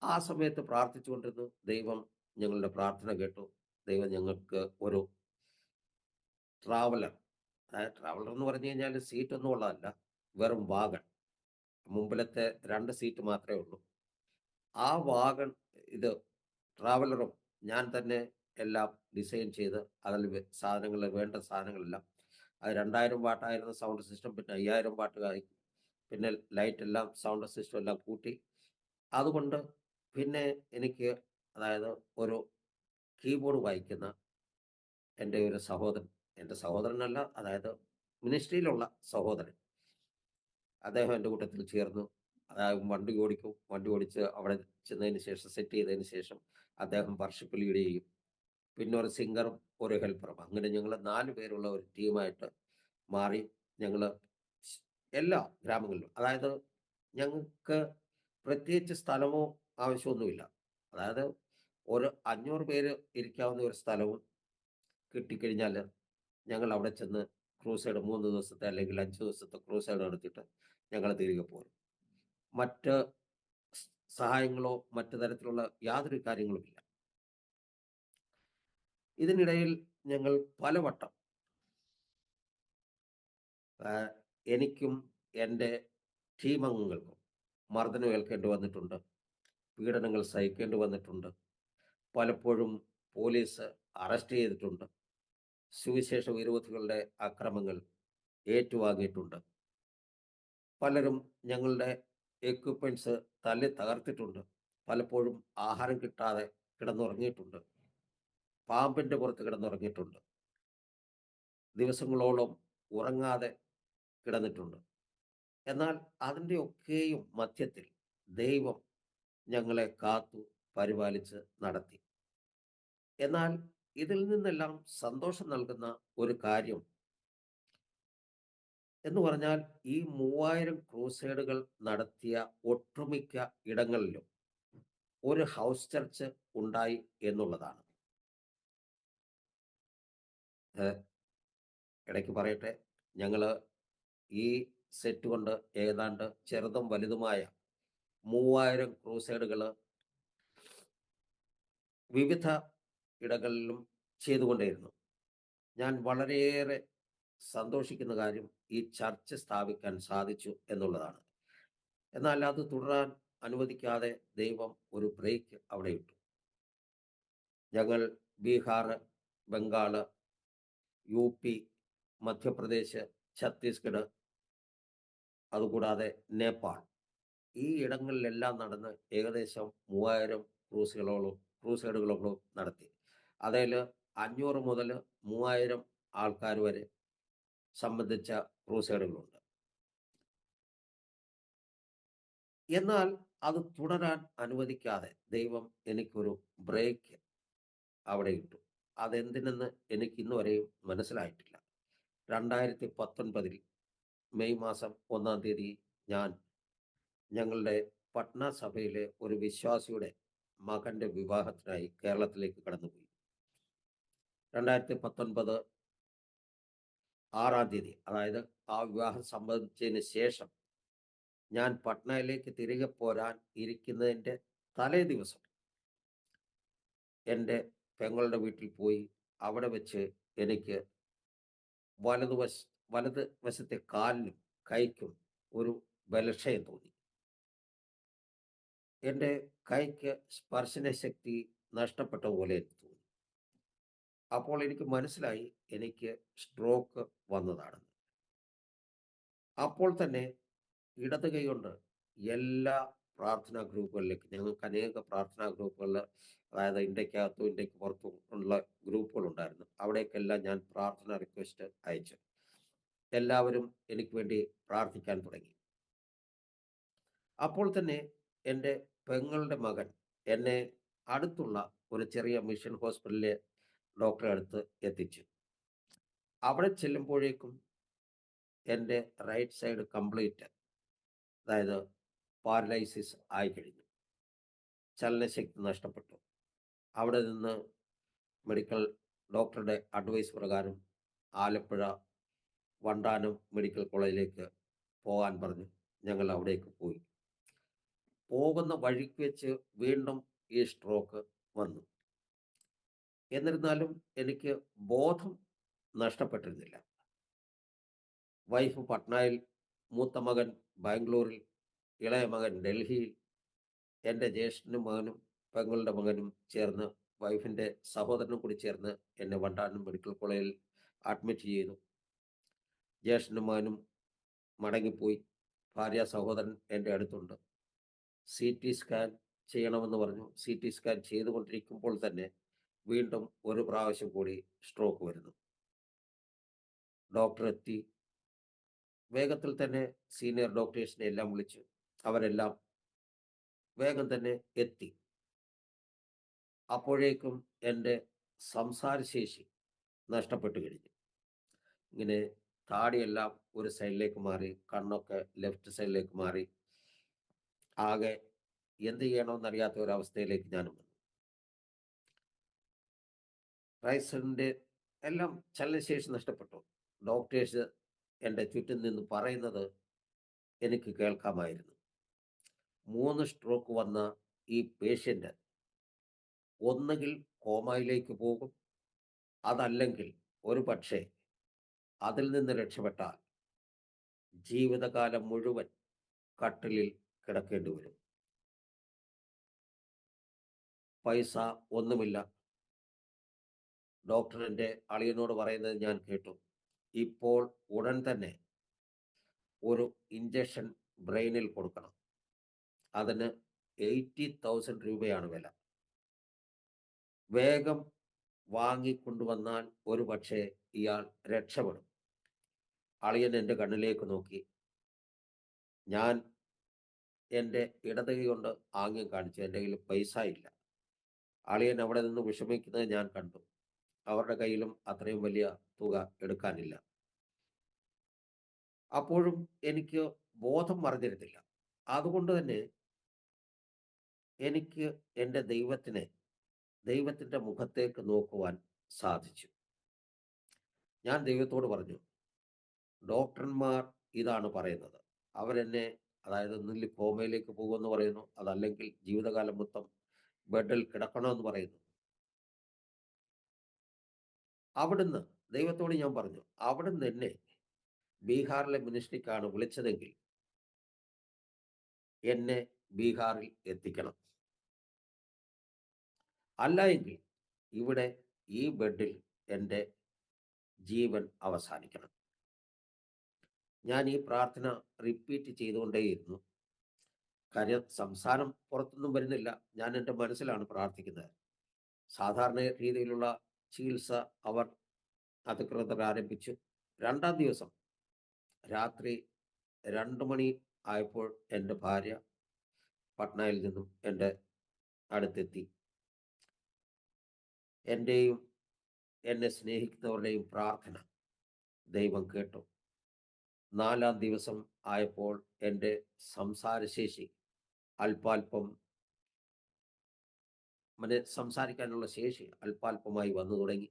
S2: ആ സമയത്ത് പ്രാർത്ഥിച്ചുകൊണ്ടിരുന്നു. ദൈവം ഞങ്ങളുടെ പ്രാർത്ഥന കേട്ടു. ദൈവം ഞങ്ങൾക്ക് ഒരു ട്രാവലർ എന്ന് പറഞ്ഞു കഴിഞ്ഞാൽ സീറ്റൊന്നും ഉള്ളതല്ല, വെറും വാഗൺ, മുമ്പിലത്തെ 2 സീറ്റ് മാത്രമേ ഉള്ളൂ. ആ വാഗൺ ഇത് ട്രാവലറും ഞാൻ തന്നെ എല്ലാം ഡിസൈൻ ചെയ്ത് അതിൽ വേണ്ട സാധനങ്ങളെല്ലാം, അത് 2000 വാട്ടായിരുന്ന സൗണ്ട് സിസ്റ്റം പിന്നെ 5000 വാട്ടായി, പിന്നെ ലൈറ്റെല്ലാം സൗണ്ട് സിസ്റ്റം എല്ലാം കൂട്ടി. അതുകൊണ്ട് പിന്നെ എനിക്ക്, അതായത് ഒരു കീബോർഡ് വായിക്കുന്ന എൻ്റെ ഒരു എൻ്റെ സഹോദരനല്ല, അതായത് മിനിസ്ട്രിയിലുള്ള സഹോദരൻ, അദ്ദേഹം എൻ്റെ കൂട്ടത്തിൽ ചേർന്നു. അതായത് വണ്ടി ഓടിച്ച് അവിടെ ചെന്നതിന് ശേഷം സെറ്റ് ചെയ്തതിന് ശേഷം അദ്ദേഹം വർഷിപ്പ് ലീഡ് ചെയ്യും. പിന്നെ ഒരു സിംഗറും ഒരു ഹെൽപ്പറും, അങ്ങനെ ഞങ്ങൾ 4 പേരുള്ള ഒരു ടീമായിട്ട് മാറി. ഞങ്ങൾ എല്ലാ ഗ്രാമങ്ങളിലും, അതായത് ഞങ്ങൾക്ക് പ്രത്യേകിച്ച് സ്ഥലമോ ആവശ്യമൊന്നുമില്ല, അതായത് ഒരു 500 പേര് ഇരിക്കാവുന്ന ഒരു സ്ഥലവും കിട്ടിക്കഴിഞ്ഞാൽ ഞങ്ങൾ അവിടെ ചെന്ന് ക്രൂസൈഡ് 3 ദിവസത്തെ അല്ലെങ്കിൽ 5 ദിവസത്തെ ക്രൂസൈഡ് നടത്തിയിട്ട് ഞങ്ങൾ തിരികെ പോരും. മറ്റ് സ് സഹായങ്ങളോ മറ്റു തരത്തിലുള്ള യാതൊരു കാര്യങ്ങളുമില്ല. ഇതിനിടയിൽ ഞങ്ങൾ പലവട്ടം ആഹ്, എനിക്കും എൻ്റെ ടീമംഗങ്ങൾക്കും മർദ്ദനം ഏൽക്കേണ്ടി വന്നിട്ടുണ്ട്. പീഡനങ്ങൾ സഹിക്കേണ്ടി വന്നിട്ടുണ്ട്. പലപ്പോഴും പോലീസ് അറസ്റ്റ് ചെയ്തിട്ടുണ്ട്. സുവിശേഷ വിരോധികളുടെ അക്രമങ്ങൾ ഏറ്റുവാങ്ങിയിട്ടുണ്ട്. പലരും ഞങ്ങളുടെ എക്വിപ്മെന്റ്സ് തല്ലി തകർത്തിട്ടുണ്ട്. പലപ്പോഴും ആഹാരം കിട്ടാതെ കിടന്നുറങ്ങിയിട്ടുണ്ട്. പാമ്പിന്റെ പുറത്ത് കിടന്നുറങ്ങിയിട്ടുണ്ട്. ദിവസങ്ങളോളം ഉറങ്ങാതെ കിടന്നിട്ടുണ്ട്. എന്നാൽ അതിൻ്റെ ഒക്കെയും മധ്യത്തിൽ ദൈവം ഞങ്ങളെ കാത്തു പരിപാലിച്ച് നടത്തി. എന്നാൽ ഇതിൽ നിന്നെല്ലാം സന്തോഷം നൽകുന്ന ഒരു കാര്യം എന്ന് പറഞ്ഞാൽ ഈ 3000 ക്രൂസൈഡുകൾ നടത്തിയ ഒട്ടുമിക്ക ഇടങ്ങളിലും ഒരു ഹൗസ് ചർച്ച് ഉണ്ടായി എന്നുള്ളതാണ്. ഏഹ്, ഇടയ്ക്ക് പറയട്ടെ, ഞങ്ങള് ഈ സെറ്റ് കൊണ്ട് ഏതാണ്ട് ചെറുതും വലുതുമായ 3000 ക്രൂസൈഡുകള് വിവിധ ഇടങ്ങളിലും ചെയ്തുകൊണ്ടേയിരുന്നു. ഞാൻ വളരെയേറെ സന്തോഷിക്കുന്ന കാര്യം ഈ ചർച്ച് സ്ഥാപിക്കാൻ സാധിച്ചു എന്നുള്ളതാണ്. എന്നാൽ അത് തുടരാൻ അനുവദിക്കാതെ ദൈവം ഒരു ബ്രേക്ക് അവിടെ ഇട്ടു. ഞങ്ങൾ ബീഹാർ, ബംഗാൾ, യു.പി., മധ്യപ്രദേശ്, ഛത്തീസ്ഗഡ്, അതുകൂടാതെ നേപ്പാൾ, ഈ ഇടങ്ങളിലെല്ലാം നടന്ന് ഏകദേശം 3000 ക്രൂസൈഡുകളോളം നടത്തി. അതിൽ 500 മുതൽ 3000 ആൾക്കാർ വരെ സംബന്ധിച്ച ക്രൂസൈഡുകളുണ്ട്. എന്നാൽ അത് തുടരാൻ അനുവദിക്കാതെ ദൈവം എനിക്കൊരു ബ്രേക്ക് അവിടെ ഇട്ടു. അതെന്തിനെന്ന് എനിക്ക് ഇന്ന് വരെയും മനസ്സിലായിട്ടില്ല. 2019 മെയ് മാസം 1 തീയതി ഞാൻ ഞങ്ങളുടെ പട്ന സഭയിലെ ഒരു വിശ്വാസിയുടെ മകന്റെ വിവാഹത്തിനായി കേരളത്തിലേക്ക് കടന്നുപോയി. 2019 6 തീയതി, അതായത് ആ വിവാഹം സംബന്ധിച്ചതിന് ശേഷം ഞാൻ പട്നയിലേക്ക് തിരികെ പോരാൻ ഇരിക്കുന്നതിൻ്റെ തലേ ദിവസം എൻ്റെ പെങ്ങളുടെ വീട്ടിൽ പോയി. അവിടെ വെച്ച് എനിക്ക് വലതുവശ വലത് വശത്തെ കാലിനും കൈക്കും ഒരു ബലക്ഷയം തോന്നി. എൻ്റെ കൈക്ക് സ്പർശന ശക്തി നഷ്ടപ്പെട്ട പോലെ എനിക്ക് തോന്നി. അപ്പോൾ എനിക്ക് മനസ്സിലായി എനിക്ക് സ്ട്രോക്ക് വന്നതാണെന്ന്. അപ്പോൾ തന്നെ ഇടത് കൈ കൊണ്ട് എല്ലാ പ്രാർത്ഥനാ ഗ്രൂപ്പുകളിലേക്ക്, ഞങ്ങൾക്ക് അനേക പ്രാർത്ഥനാ ഗ്രൂപ്പുകളിൽ, അതായത് ഇന്ത്യക്കകത്തും ഇന്ത്യക്ക് പുറത്തും ഉള്ള ഗ്രൂപ്പുകളുണ്ടായിരുന്നു. അവിടേക്കെല്ലാം ഞാൻ പ്രാർത്ഥന റിക്വസ്റ്റ് അയച്ചു. എല്ലാവരും എനിക്ക് വേണ്ടി പ്രാർത്ഥിക്കാൻ തുടങ്ങി. അപ്പോൾ തന്നെ എൻ്റെ പെങ്ങളുടെ മകൻ എന്നെ അടുത്തുള്ള ഒരു ചെറിയ മിഷൻ ഹോസ്പിറ്റലിലെ ഡോക്ടറെ അടുത്ത് എത്തിച്ചു. അവിടെ ചെല്ലുമ്പോഴേക്കും എൻ്റെ റൈറ്റ് സൈഡ് കംപ്ലീറ്റ്, അതായത് പാരലൈസിസ് ആയിക്കഴിഞ്ഞു. ചലനശക്തി നഷ്ടപ്പെട്ടു. അവിടെ നിന്ന് മെഡിക്കൽ ഡോക്ടറുടെ അഡ്വൈസ് പ്രകാരം ആലപ്പുഴ വണ്ടാനം മെഡിക്കൽ കോളേജിലേക്ക് പോകാൻ പറഞ്ഞു. ഞങ്ങൾ അവിടേക്ക് പോയി. പോകുന്ന വഴിക്ക് വെച്ച് വീണ്ടും ഈ സ്ട്രോക്ക് വന്നു. എന്നിരുന്നാലും എനിക്ക് ബോധം നഷ്ടപ്പെട്ടിരുന്നില്ല. വൈഫ് പട്നയിൽ, മൂത്ത മകൻ ബാംഗ്ലൂരിൽ, ഇളയ മകൻ ഡൽഹിയിൽ, എൻ്റെ ജ്യേഷ്ഠനും മകനും പെങ്ങളുടെ മകനും ചേർന്ന്, വൈഫിൻ്റെ സഹോദരനും കൂടി ചേർന്ന് എന്നെ വണ്ടാനം മെഡിക്കൽ കോളേജിൽ അഡ്മിറ്റ് ചെയ്തു. ജ്യേഷ്ഠനും മകനും മടങ്ങിപ്പോയി. ഭാര്യ സഹോദരൻ എൻ്റെ അടുത്തുണ്ട്. CT സ്കാൻ ചെയ്യണമെന്ന് പറഞ്ഞു. CT സ്കാൻ ചെയ്തുകൊണ്ടിരിക്കുമ്പോൾ തന്നെ വീണ്ടും ഒരു പ്രാവശ്യം കൂടി സ്ട്രോക്ക് വരുന്നു. ഡോക്ടർ എത്തി. വേഗത്തിൽ തന്നെ സീനിയർ ഡോക്ടേഴ്സിനെ എല്ലാം വിളിച്ചു. അവരെല്ലാം വേഗം തന്നെ എത്തി. അപ്പോഴേക്കും എൻ്റെ സംസാരശേഷി നഷ്ടപ്പെട്ടു കഴിഞ്ഞു. ഇങ്ങനെ താടിയെല്ലാം ഒരു സൈഡിലേക്ക് മാറി, കണ്ണൊക്കെ ലെഫ്റ്റ് സൈഡിലേക്ക് മാറി. ആകെ എന്ത് ചെയ്യണമെന്നറിയാത്ത ഒരവസ്ഥയിലേക്ക് ഞാനും വന്നു. റൈറ്റ് സൈഡിൻ്റെ എല്ലാം ചലനശേഷി നഷ്ടപ്പെട്ടു. ഡോക്ടേഴ്സ് എൻ്റെ ചുറ്റും നിന്ന് പറയുന്നത് എനിക്ക് കേൾക്കാമായിരുന്നു. 3 സ്ട്രോക്ക് വന്ന ഈ പേഷ്യൻ്റ് ഒന്നുകിൽ കോമയിലേക്ക് പോകും, അതല്ലെങ്കിൽ ഒരു പക്ഷേ അതിൽ നിന്ന് രക്ഷപ്പെട്ടാൽ ജീവിതകാലം മുഴുവൻ കട്ടിലിൽ കിടക്കേണ്ടി വരും. പൈസ ഒന്നുമില്ല. ഡോക്ടർ എൻ്റെ അളിയനോട് പറയുന്നത് ഞാൻ കേട്ടു. ഇപ്പോൾ ഉടൻ തന്നെ ഒരു ഇഞ്ചക്ഷൻ ബ്രെയിനിൽ കൊടുക്കണം. അതിന് 80,000 രൂപയാണ് വില. വേഗം വാങ്ങിക്കൊണ്ടുവന്നാൽ ഒരു പക്ഷേ ഇയാൾ രക്ഷപ്പെടും. അളിയൻ എൻ്റെ കണ്ണിലേക്ക് നോക്കി. ഞാൻ എൻ്റെ ഇടത് കൈ കൊണ്ട് ആംഗ്യം കാണിച്ചു. എൻ്റെ കയ്യിൽ പൈസ ഇല്ല. അളിയൻ അവിടെ നിന്ന് വിഷമിക്കുന്നത് ഞാൻ കണ്ടു. അവരുടെ കയ്യിലും അത്രയും വലിയ തുക എടുക്കാനില്ല. അപ്പോഴും എനിക്ക് ബോധം മറിഞ്ഞിരുന്നില്ല. അതുകൊണ്ട് തന്നെ എനിക്ക് എൻ്റെ ദൈവത്തിൻ്റെ മുഖത്തേക്ക് നോക്കുവാൻ സാധിച്ചു. ഞാൻ ദൈവത്തോട് പറഞ്ഞു, ഡോക്ടർമാർ ഇതാണ് പറയുന്നത്. അവരെന്നെ, അതായത് ഒന്നുകിൽ കോമയിലേക്ക് പോകുമെന്ന് പറയുന്നു, അതല്ലെങ്കിൽ ജീവിതകാലം മൊത്തം ബെഡിൽ കിടക്കണമെന്ന് പറയുന്നു. അവിടുന്ന് ദൈവത്തോട് ഞാൻ പറഞ്ഞു, അവിടുന്ന് എന്നെ ബീഹാറിലെ മിനിസ്ട്രിക്കാണ് വിളിച്ചതെങ്കിൽ എന്നെ ബീഹാറിൽ എത്തിക്കണം. അല്ല എങ്കിൽ ഇവിടെ ഈ ബെഡിൽ എൻ്റെ ജീവൻ അവസാനിക്കണം. ഞാൻ ഈ പ്രാർത്ഥന റിപ്പീറ്റ് ചെയ്തുകൊണ്ടേയിരുന്നു. കാര്യം സംസാരം പുറത്തൊന്നും വരുന്നില്ല. ഞാൻ എൻ്റെ മനസ്സിലാണ് പ്രാർത്ഥിക്കുന്നത്. സാധാരണ രീതിയിലുള്ള ചികിത്സ അവർ അധികൃതർ ആരംഭിച്ചു. 2-ാം ദിവസം രാത്രി 2 മണി ആയപ്പോൾ എൻ്റെ ഭാര്യ പട്നയിൽ നിന്നും എൻ്റെ അടുത്തെത്തി. എൻ്റെയും എന്നെ സ്നേഹിക്കുന്നവരുടെയും പ്രാർത്ഥന ദൈവം കേട്ടു. 4-ാം ദിവസം ആയപ്പോൾ എൻ്റെ സംസാരശേഷി അല്പാൽപ്പം സംസാരിക്കാനുള്ള ശേഷി അല്പാൽപ്പമായി വന്നു തുടങ്ങി.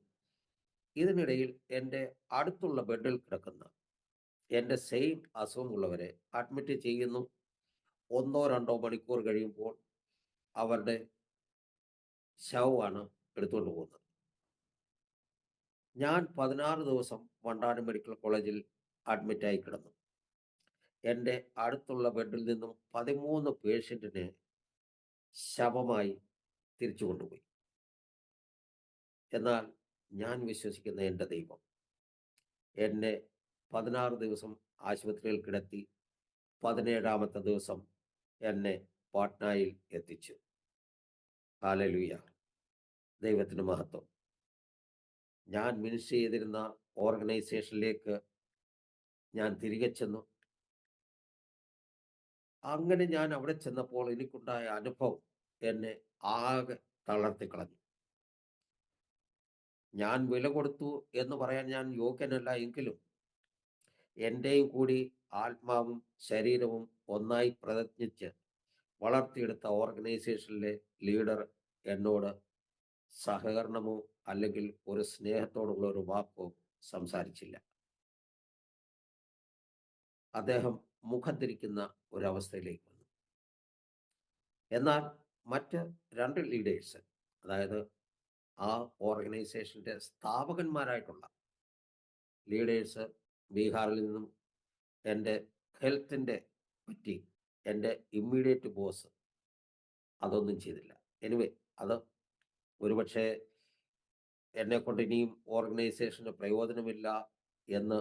S2: ഇതിനിടയിൽ എൻ്റെ അടുത്തുള്ള ബെഡിൽ കിടക്കുന്ന എൻ്റെ സെയിം അസുഖമുള്ളവരെ അഡ്മിറ്റ് ചെയ്യുന്നു. 1-2 മണിക്കൂർ കഴിയുമ്പോൾ അവരുടെ ശവമാണ് എടുത്തുകൊണ്ട് പോകുന്നത്. ഞാൻ 16 ദിവസം വണ്ടാനം മെഡിക്കൽ കോളേജിൽ അഡ്മിറ്റായി കിടന്നു. എൻ്റെ അടുത്തുള്ള ബെഡിൽ നിന്നും 13 പേഷ്യൻറ്റിനെ ശവമായി തിരിച്ചു കൊണ്ടുപോയി. എന്നാൽ ഞാൻ വിശ്വസിക്കുന്ന എൻ്റെ ദൈവം എന്നെ 16 ദിവസം ആശുപത്രിയിൽ കിടത്തി. 17-ാമത്തെ ദിവസം എന്നെ പാട്നയിൽ എത്തിച്ചു. ഹല്ലേലൂയ, ദൈവത്തിന് മഹത്വം. ഞാൻ മിനിസ്റ്റർ ചെയ്തിരുന്ന ഓർഗനൈസേഷനിലേക്ക് ഞാൻ തിരികെ ചെന്നു. അങ്ങനെ ഞാൻ അവിടെ ചെന്നപ്പോൾ എനിക്കുണ്ടായ അനുഭവം എന്നെ ആകെ തളർത്തിക്കളഞ്ഞു. ഞാൻ വില കൊടുത്തു എന്ന് പറയാൻ ഞാൻ യോഗ്യനല്ല. എങ്കിലും എൻ്റെയും കൂടി ആത്മാവും ശരീരവും ഒന്നായി പ്രതിജ്ഞിച്ച് വളർത്തിയെടുത്ത ഓർഗനൈസേഷനിലെ ലീഡർ എന്നോട് സഹകരണമോ അല്ലെങ്കിൽ ഒരു സ്നേഹത്തോടുള്ള ഒരു വാക്കോ സംസാരിച്ചില്ല. അദ്ദേഹം മുഖം തിരിക്കുന്ന ഒരവസ്ഥയിലേക്ക് വന്നു. എന്നാൽ മറ്റ് 2 ലീഡേഴ്സ്, അതായത് ആ ഓർഗനൈസേഷൻ്റെ സ്ഥാപകന്മാരായിട്ടുള്ള ലീഡേഴ്സ്, ബീഹാറിൽ നിന്നും എൻ്റെ ഹെൽത്തിൻ്റെ പറ്റി എൻ്റെ ഇമ്മീഡിയറ്റ് ബോസ് അതൊന്നും ചെയ്തില്ല. എനിവേ, അത് ഒരുപക്ഷെ എന്നെക്കൊണ്ട് ഇനിയും ഓർഗനൈസേഷന് പ്രയോജനമില്ല എന്ന്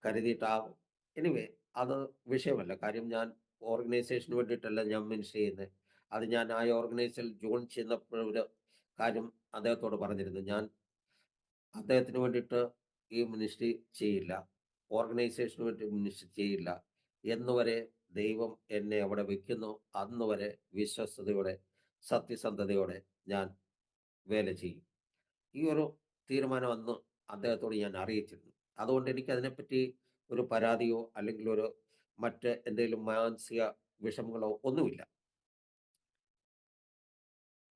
S2: കരുതിയിട്ടാകും. എനിവേ, അത് വിഷയമല്ല. കാര്യം ഞാൻ ഓർഗനൈസേഷന് വേണ്ടിയിട്ടല്ല ഞാൻ മിനിസ്റ്റർ ചെയ്യുന്നത്. അത് ഞാൻ ആ ഓർഗനൈസേഷനിൽ ജോയിൻ ചെയ്യുന്നപ്പോഴൊരു കാര്യം അദ്ദേഹത്തോട് പറഞ്ഞിരുന്നു. ഞാൻ അദ്ദേഹത്തിന് വേണ്ടിയിട്ട് ഈ മിനിസ്ട്രി ചെയ്യില്ല, ഓർഗനൈസേഷന് വേണ്ടി മിനിസ്ട്രി ചെയ്യില്ല എന്നുവരെ ദൈവം എന്നെ അവിടെ വയ്ക്കുന്നു. അന്ന് വരെ വിശ്വസ്തയോടെ സത്യസന്ധതയോടെ ഞാൻ വേല ചെയ്യും. ഈ ഒരു തീരുമാനം അന്ന് അദ്ദേഹത്തോട് ഞാൻ അറിയിച്ചിരുന്നു. അതുകൊണ്ട് എനിക്ക് അതിനെപ്പറ്റി ഒരു പരാതിയോ അല്ലെങ്കിൽ ഒരു മറ്റ് എന്തെങ്കിലും മാനസിക വിഷമങ്ങളോ ഒന്നുമില്ല.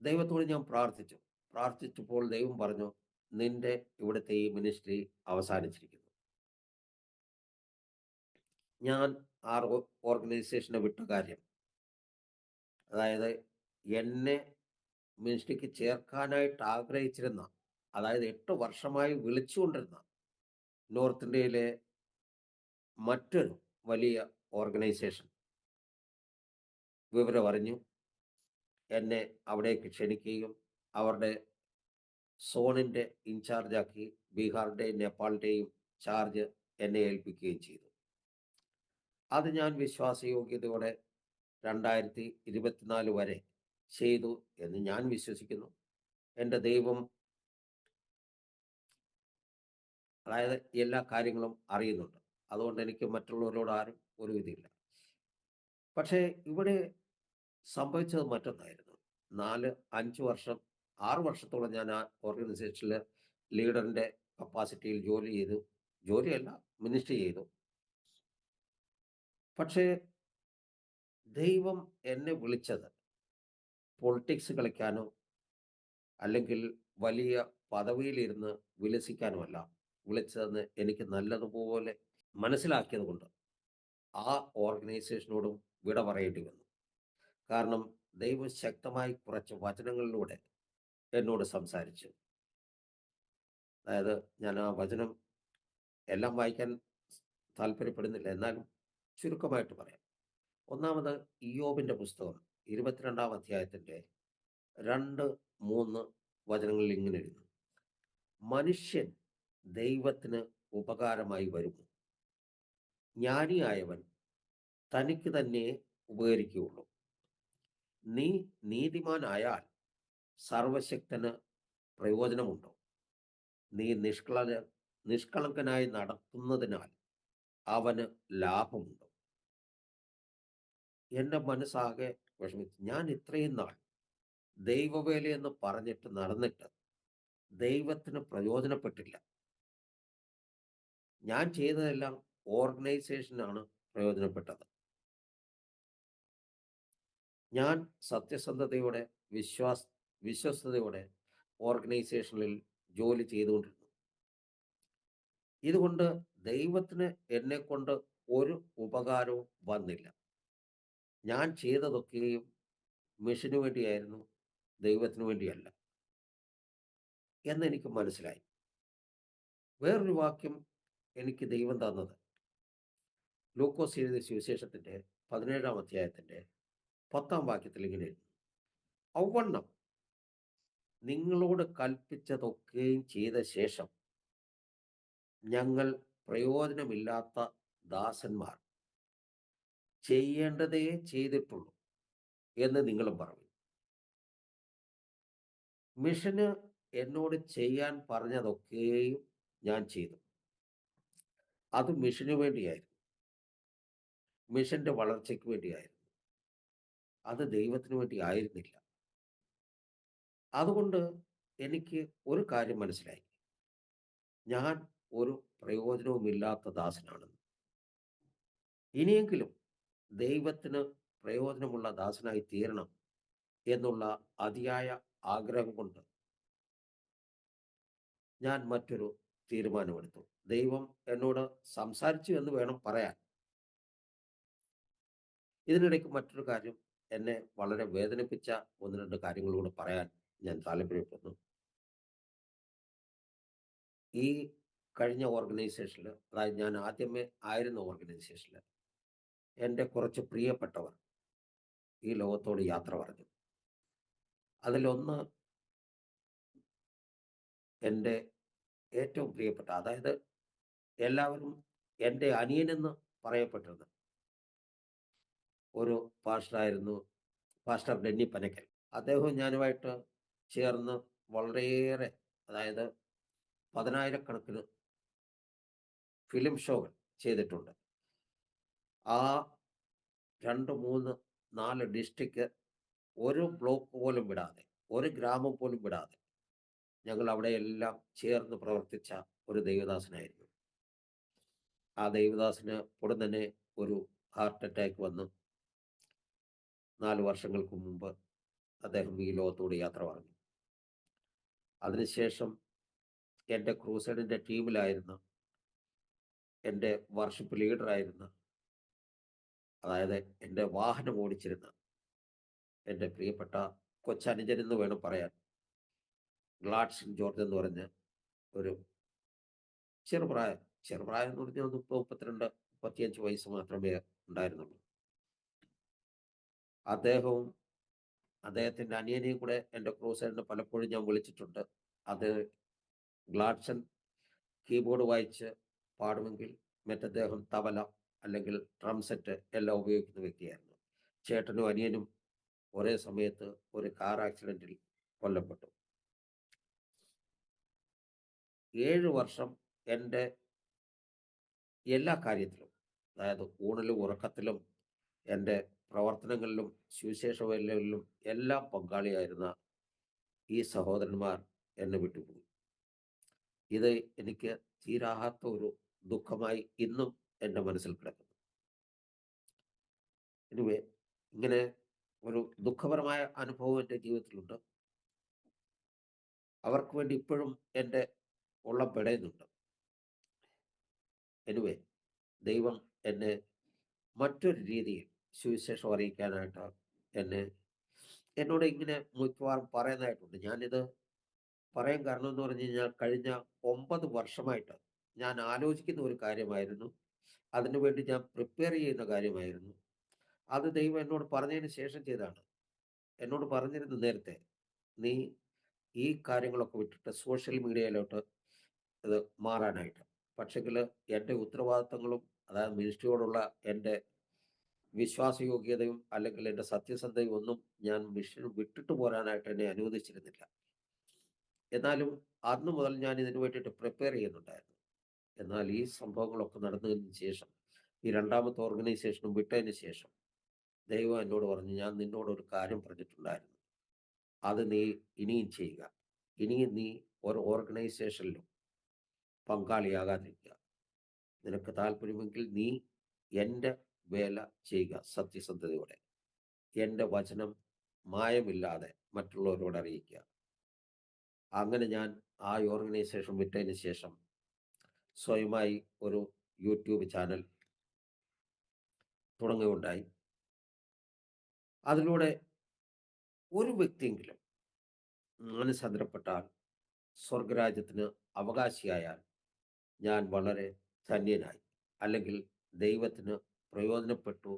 S2: ദൈവത്തോട് ഞാൻ പ്രാർത്ഥിച്ചപ്പോൾ ദൈവം പറഞ്ഞു, നിന്റെ ഇവിടുത്തെ ഈ മിനിസ്ട്രി അവസാനിച്ചിരിക്കുന്നു. ഞാൻ ആ ഓർഗനൈസേഷനെ വിട്ട കാര്യം, അതായത് എന്നെ മിനിസ്ട്രിക്ക് ചേർക്കാനായിട്ട് ആഗ്രഹിച്ചിരുന്ന, അതായത് 8 വർഷമായി വിളിച്ചുകൊണ്ടിരുന്ന നോർത്ത് ഇന്ത്യയിലെ മറ്റൊരു വലിയ ഓർഗനൈസേഷൻ വിവരം അറിഞ്ഞു. എന്നെ അവിടേക്ക് ക്ഷണിക്കുകയും അവരുടെ സോണിൻ്റെ ഇൻചാർജാക്കി ബീഹാറിൻ്റെയും നേപ്പാളിൻ്റെയും ചാർജ് എന്നെ ഏൽപ്പിക്കുകയും ചെയ്തു. അത് ഞാൻ വിശ്വാസയോഗ്യതയോടെ 2024 വരെ ചെയ്തു എന്ന് ഞാൻ വിശ്വസിക്കുന്നു. എൻ്റെ ദൈവം, അതായത് എല്ലാ കാര്യങ്ങളും അറിയുന്നുണ്ട്. അതുകൊണ്ട് എനിക്ക് മറ്റുള്ളവരോട് ആരും ഒരു വിധിയില്ല. പക്ഷേ ഇവിടെ സംഭവിച്ചത് മറ്റൊന്നായിരുന്നു. 4, 5 വർഷം, 6 വർഷത്തോളം ഞാൻ ആ ഓർഗനൈസേഷനിൽ ലീഡറിൻ്റെ കപ്പാസിറ്റിയിൽ ജോലി ചെയ്തു. ജോലിയല്ല, മിനിസ്റ്റർ ചെയ്തു. പക്ഷേ ദൈവം എന്നെ വിളിച്ചത് പൊളിറ്റിക്സ് കളിക്കാനോ അല്ലെങ്കിൽ വലിയ പദവിയിലിരുന്ന് വിലസിക്കാനുമല്ല വിളിച്ചതെന്ന് എനിക്ക് നല്ലതുപോലെ മനസ്സിലാക്കിയത് കൊണ്ട് ആ ഓർഗനൈസേഷനോടും വിട പറയേണ്ടി വന്നു. കാരണം ദൈവം ശക്തമായി കുറച്ച് വചനങ്ങളിലൂടെ എന്നോട് സംസാരിച്ചു. അതായത് ഞാൻ ആ വചനം എല്ലാം വായിക്കാൻ താല്പര്യപ്പെടുന്നില്ല, എന്നാലും ചുരുക്കമായിട്ട് പറയാം. ഒന്നാമത് ഇയ്യോബിൻ്റെ പുസ്തകം 22-ാം അധ്യായത്തിൻ്റെ 2, 3 വചനങ്ങളിൽ ഇങ്ങനെ എഴുതുന്നു: മനുഷ്യൻ ദൈവത്തിന് ഉപകാരമായി വരുമോ? ജ്ഞാനിയായവൻ തനിക്ക് തന്നെ ഉപകരിക്കുകയുള്ളൂ. നീ നീതിമാനായാൽ സർവശക്തന് പ്രയോജനമുണ്ടോ? നീ നിഷ്കളങ്കനായി നടത്തുന്നതിനാൽ അവന് ലാഭമുണ്ടോ? എൻ്റെ മനസ്സാകെ വിഷമിച്ചു. ഞാൻ ഇത്രയും നാൾ ദൈവവേലയെന്ന് പറഞ്ഞിട്ട് നടന്നിട്ട് ദൈവത്തിന് പ്രയോജനപ്പെട്ടില്ല. ഞാൻ ചെയ്തതെല്ലാം ഓർഗനൈസേഷനാണ് പ്രയോജനപ്പെട്ടത്. ഞാൻ സത്യസന്ധതയോടെ വിശ്വസ്തയോടെ ഓർഗനൈസേഷനിൽ ജോലി ചെയ്തുകൊണ്ടിരുന്നു. ഇതുകൊണ്ട് ദൈവത്തിന് എന്നെക്കൊണ്ട് ഒരു ഉപകാരവും വന്നില്ല. ഞാൻ ചെയ്തതൊക്കെയും മിഷന് വേണ്ടിയായിരുന്നു, ദൈവത്തിന് വേണ്ടിയല്ല എന്നെനിക്ക് മനസ്സിലായി. വേറൊരു വാക്യം എനിക്ക് ദൈവം തന്നത് ലൂക്കോസ് എഴുതിയ സുവിശേഷത്തിൻ്റെ 17-ാം അധ്യായത്തിൻ്റെ 10-ാം വാക്യത്തിൽ ഇങ്ങനെ എഴുതുന്നു: ഔവണ്ണം നിങ്ങളോട് കൽപ്പിച്ചതൊക്കെയും ചെയ്ത ശേഷം ഞങ്ങൾ പ്രയോജനമില്ലാത്ത ദാസന്മാർ, ചെയ്യേണ്ടതേ ചെയ്തിട്ടുള്ളൂ എന്ന് നിങ്ങളും പറഞ്ഞു. മിഷന് എന്നോട് ചെയ്യാൻ പറഞ്ഞതൊക്കെയും ഞാൻ ചെയ്തു. അത് മിഷന് വേണ്ടിയായിരുന്നു, മിഷന്റെ വളർച്ചയ്ക്ക് വേണ്ടിയായിരുന്നു. അത് ദൈവത്തിന് വേണ്ടി ആയിരുന്നില്ല. അതുകൊണ്ട് എനിക്ക് ഒരു കാര്യം മനസ്സിലായി: ഞാൻ ഒരു പ്രയോജനവുമില്ലാത്ത ദാസനാണെന്ന്. ഇനിയെങ്കിലും ദൈവത്തിന് പ്രയോജനമുള്ള ദാസനായി തീരണം എന്നുള്ള അതിയായ ആഗ്രഹം കൊണ്ട് ഞാൻ മറ്റൊരു തീരുമാനമെടുത്തു. ദൈവം എന്നോട് സംസാരിച്ചു എന്ന് വേണം പറയാൻ. ഇതിനിടയ്ക്ക് മറ്റൊരു കാര്യം, എന്നെ വളരെ വേദനിപ്പിച്ച 1-2 കാര്യങ്ങളൂടെ പറയാൻ ഞാൻ താല്പര്യപ്പെടുന്നു. ഈ കഴിഞ്ഞ ഓർഗനൈസേഷനിൽ, അതായത് ഞാൻ ആദ്യമേ ആയിരുന്ന ഓർഗനൈസേഷനിൽ, എൻ്റെ കുറച്ച് പ്രിയപ്പെട്ടവർ ഈ ലോകത്തോട് യാത്ര പറഞ്ഞു. അതിലൊന്ന് എൻ്റെ ഏറ്റവും പ്രിയപ്പെട്ട, അതായത് എല്ലാവരും എൻ്റെ അനിയനെന്ന് പറയപ്പെട്ടിരുന്ന ഒരു പാസ്റ്ററായിരുന്നു പാസ്റ്റർ ഡെന്നി പനക്കൽ. അദ്ദേഹവും ഞാനുമായിട്ട് ചേർന്ന് വളരെയേറെ, അതായത് 10,000-കണക്കിന് ഫിലിം ഷോകൾ ചെയ്തിട്ടുണ്ട്. ആ 2, 3, 4 ഡിസ്ട്രിക്റ്റ്, ഒരു ബ്ലോക്ക് പോലും വിടാതെ, ഒരു ഗ്രാമം പോലും വിടാതെ ഞങ്ങൾ അവിടെയെല്ലാം ചേർന്ന് പ്രവർത്തിച്ച ഒരു ദൈവദാസനായിരുന്നു. ആ ദൈവദാസന് ഉടൻ തന്നെ ഒരു ഹാർട്ട് അറ്റാക്ക് വന്ന് 4 വർഷങ്ങൾക്ക് മുമ്പ് അദ്ദേഹം ഈ ലോകത്തോട് യാത്ര പറഞ്ഞു. അതിനുശേഷം എൻ്റെ ക്രൂസൈഡിൻ്റെ ടീമിലായിരുന്ന എൻ്റെ വർഷിപ്പ് ലീഡറായിരുന്ന, അതായത് എൻ്റെ വാഹനം ഓടിച്ചിരുന്ന എൻ്റെ പ്രിയപ്പെട്ട കൊച്ചനുജൻ എന്ന് വേണം പറയാൻ, ഗ്ലാഡ്സൺ ജോർജ് എന്ന് പറഞ്ഞ ഒരു ചെറുപ്രായം ചെറുപ്രായം എന്ന് പറഞ്ഞാൽ 35 മാത്രമേ ഉണ്ടായിരുന്നുള്ളൂ. അദ്ദേഹവും അദ്ദേഹത്തിൻ്റെ അനിയനെയും കൂടെ എൻ്റെ ക്രൂസൈഡിന് പലപ്പോഴും ഞാൻ വിളിച്ചിട്ടുണ്ട്. അത് ഗ്ലാഡ്സൺ കീബോർഡ് വായിച്ച് പാടുമെങ്കിൽ മറ്റദ്ദേഹം തബല അല്ലെങ്കിൽ ഡ്രം സെറ്റ് എല്ലാം ഉപയോഗിക്കുന്ന വ്യക്തിയായിരുന്നു. ചേട്ടനും അനിയനും ഒരേ സമയത്ത് ഒരു കാർ ആക്സിഡൻറ്റിൽ കൊല്ലപ്പെട്ടു. 7 വർഷം എൻ്റെ എല്ലാ കാര്യത്തിലും, അതായത് ഊണിലും ഉറക്കത്തിലും എൻ്റെ പ്രവർത്തനങ്ങളിലും സുവിശേഷ വേലകളിലും എല്ലാം പങ്കാളിയായിരുന്ന ഈ സഹോദരന്മാർ എന്നെ വിട്ടുപോയി. ഇത് എനിക്ക് തീരാത്ത ഒരു ദുഃഖമായി ഇന്നും എൻ്റെ മനസ്സിൽ കിടക്കുന്നു. എനിവേ, ഇങ്ങനെ ഒരു ദുഃഖപരമായ അനുഭവം എൻ്റെ ജീവിതത്തിലുണ്ട്. അവർക്ക് വേണ്ടി ഇപ്പോഴും എൻ്റെ ഉള്ളം പിടയുന്നുണ്ട്. എനിവേ, ദൈവം എന്നെ മറ്റൊരു രീതിയിൽ സുവിശേഷം അറിയിക്കാനായിട്ട് എന്നോട് ഇങ്ങനെ മിക്കവാറും പറയുന്നതായിട്ടുണ്ട്. ഞാനിത് പറയാൻ കാരണം എന്ന് പറഞ്ഞു കഴിഞ്ഞാൽ, കഴിഞ്ഞ 9 വർഷമായിട്ട് ഞാൻ ആലോചിക്കുന്ന ഒരു കാര്യമായിരുന്നു. അതിനുവേണ്ടി ഞാൻ പ്രിപ്പയർ ചെയ്യുന്ന കാര്യമായിരുന്നു. അത് ദൈവം എന്നോട് പറഞ്ഞതിന് ശേഷം ചെയ്തതാണ്. എന്നോട് പറഞ്ഞിരുന്നു നേരത്തെ, നീ ഈ കാര്യങ്ങളൊക്കെ വിട്ടിട്ട് സോഷ്യൽ മീഡിയയിലോട്ട് ഇത് മാറാനായിട്ട്. പക്ഷെങ്കിൽ എൻ്റെ ഉത്തരവാദിത്തങ്ങളും, അതായത് മിനിസ്ട്രിയോടുള്ള എൻ്റെ വിശ്വാസയോഗ്യതയും അല്ലെങ്കിൽ എൻ്റെ സത്യസന്ധതയും ഒന്നും ഞാൻ മിഷൻ വിട്ടിട്ട് പോരാനായിട്ട് എന്നെ അനുവദിച്ചിരുന്നില്ല. എന്നാലും അന്ന് മുതൽ ഞാൻ ഇതിനു വേണ്ടിയിട്ട് പ്രിപ്പയർ ചെയ്യുന്നുണ്ടായിരുന്നു. എന്നാൽ ഈ സംഭവങ്ങളൊക്കെ നടന്നതിന് ശേഷം, ഈ രണ്ടാമത്തെ ഓർഗനൈസേഷനും വിട്ടതിന് ശേഷം ദൈവം എന്നോട് പറഞ്ഞു, ഞാൻ നിന്നോടൊരു കാര്യം പറഞ്ഞിട്ടുണ്ടായിരുന്നു, അത് നീ ഇനിയും ചെയ്യുക. ഇനിയും നീ ഒരു ഓർഗനൈസേഷനിലും പങ്കാളിയാകാതിരിക്കുക. നിനക്ക് താല്പര്യമെങ്കിൽ നീ എൻ്റെ വേല ചെയ്യുക സത്യസന്ധതയോടെ. എൻ്റെ വചനം മായമില്ലാതെ മറ്റുള്ളവരോട് അറിയിക്കുക. അങ്ങനെ ഞാൻ ആ ഓർഗനൈസേഷൻ വിട്ടതിന് ശേഷം സ്വയമായി ഒരു യൂട്യൂബ് ചാനൽ തുടങ്ങുകയുണ്ടായി. അതിലൂടെ ഒരു വ്യക്തിയെങ്കിലും മാനസാന്തരപ്പെട്ടാൽ, സ്വർഗരാജ്യത്തിന് അവകാശിയായാൽ ഞാൻ വളരെ ധന്യനായി, അല്ലെങ്കിൽ ദൈവത്തിന് പ്രയോജനപ്പെട്ടു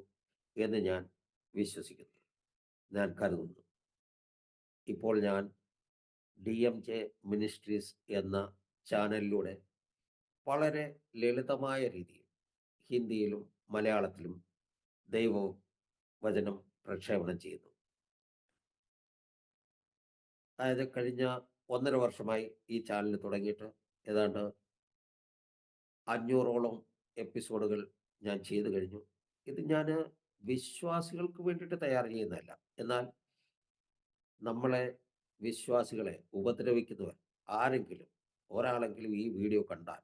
S2: എന്ന് ഞാൻ വിശ്വസിക്കുന്നു, ഞാൻ കരുതുന്നു. ഇപ്പോൾ ഞാൻ DMJ മിനിസ്ട്രീസ് എന്ന ചാനലിലൂടെ വളരെ ലളിതമായ രീതിയിൽ ഹിന്ദിയിലും മലയാളത്തിലും ദൈവവചനം പ്രക്ഷേപണം ചെയ്യുന്നു. അതായത് കഴിഞ്ഞ 1.5 വർഷമായി ഈ ചാനൽ തുടങ്ങിയിട്ട് ഏതാണ്ട് 500ഓളം എപ്പിസോഡുകൾ ഞാൻ ചെയ്തു കഴിഞ്ഞു. ഇത് ഞാൻ വിശ്വാസികൾക്ക് വേണ്ടിയിട്ട് തയ്യാർ ചെയ്യുന്നതല്ല. എന്നാൽ നമ്മളെ വിശ്വാസികളെ ഉപദ്രവിക്കുന്നവർ ആരെങ്കിലും ഒരാളെങ്കിലും ഈ വീഡിയോ കണ്ടാൽ,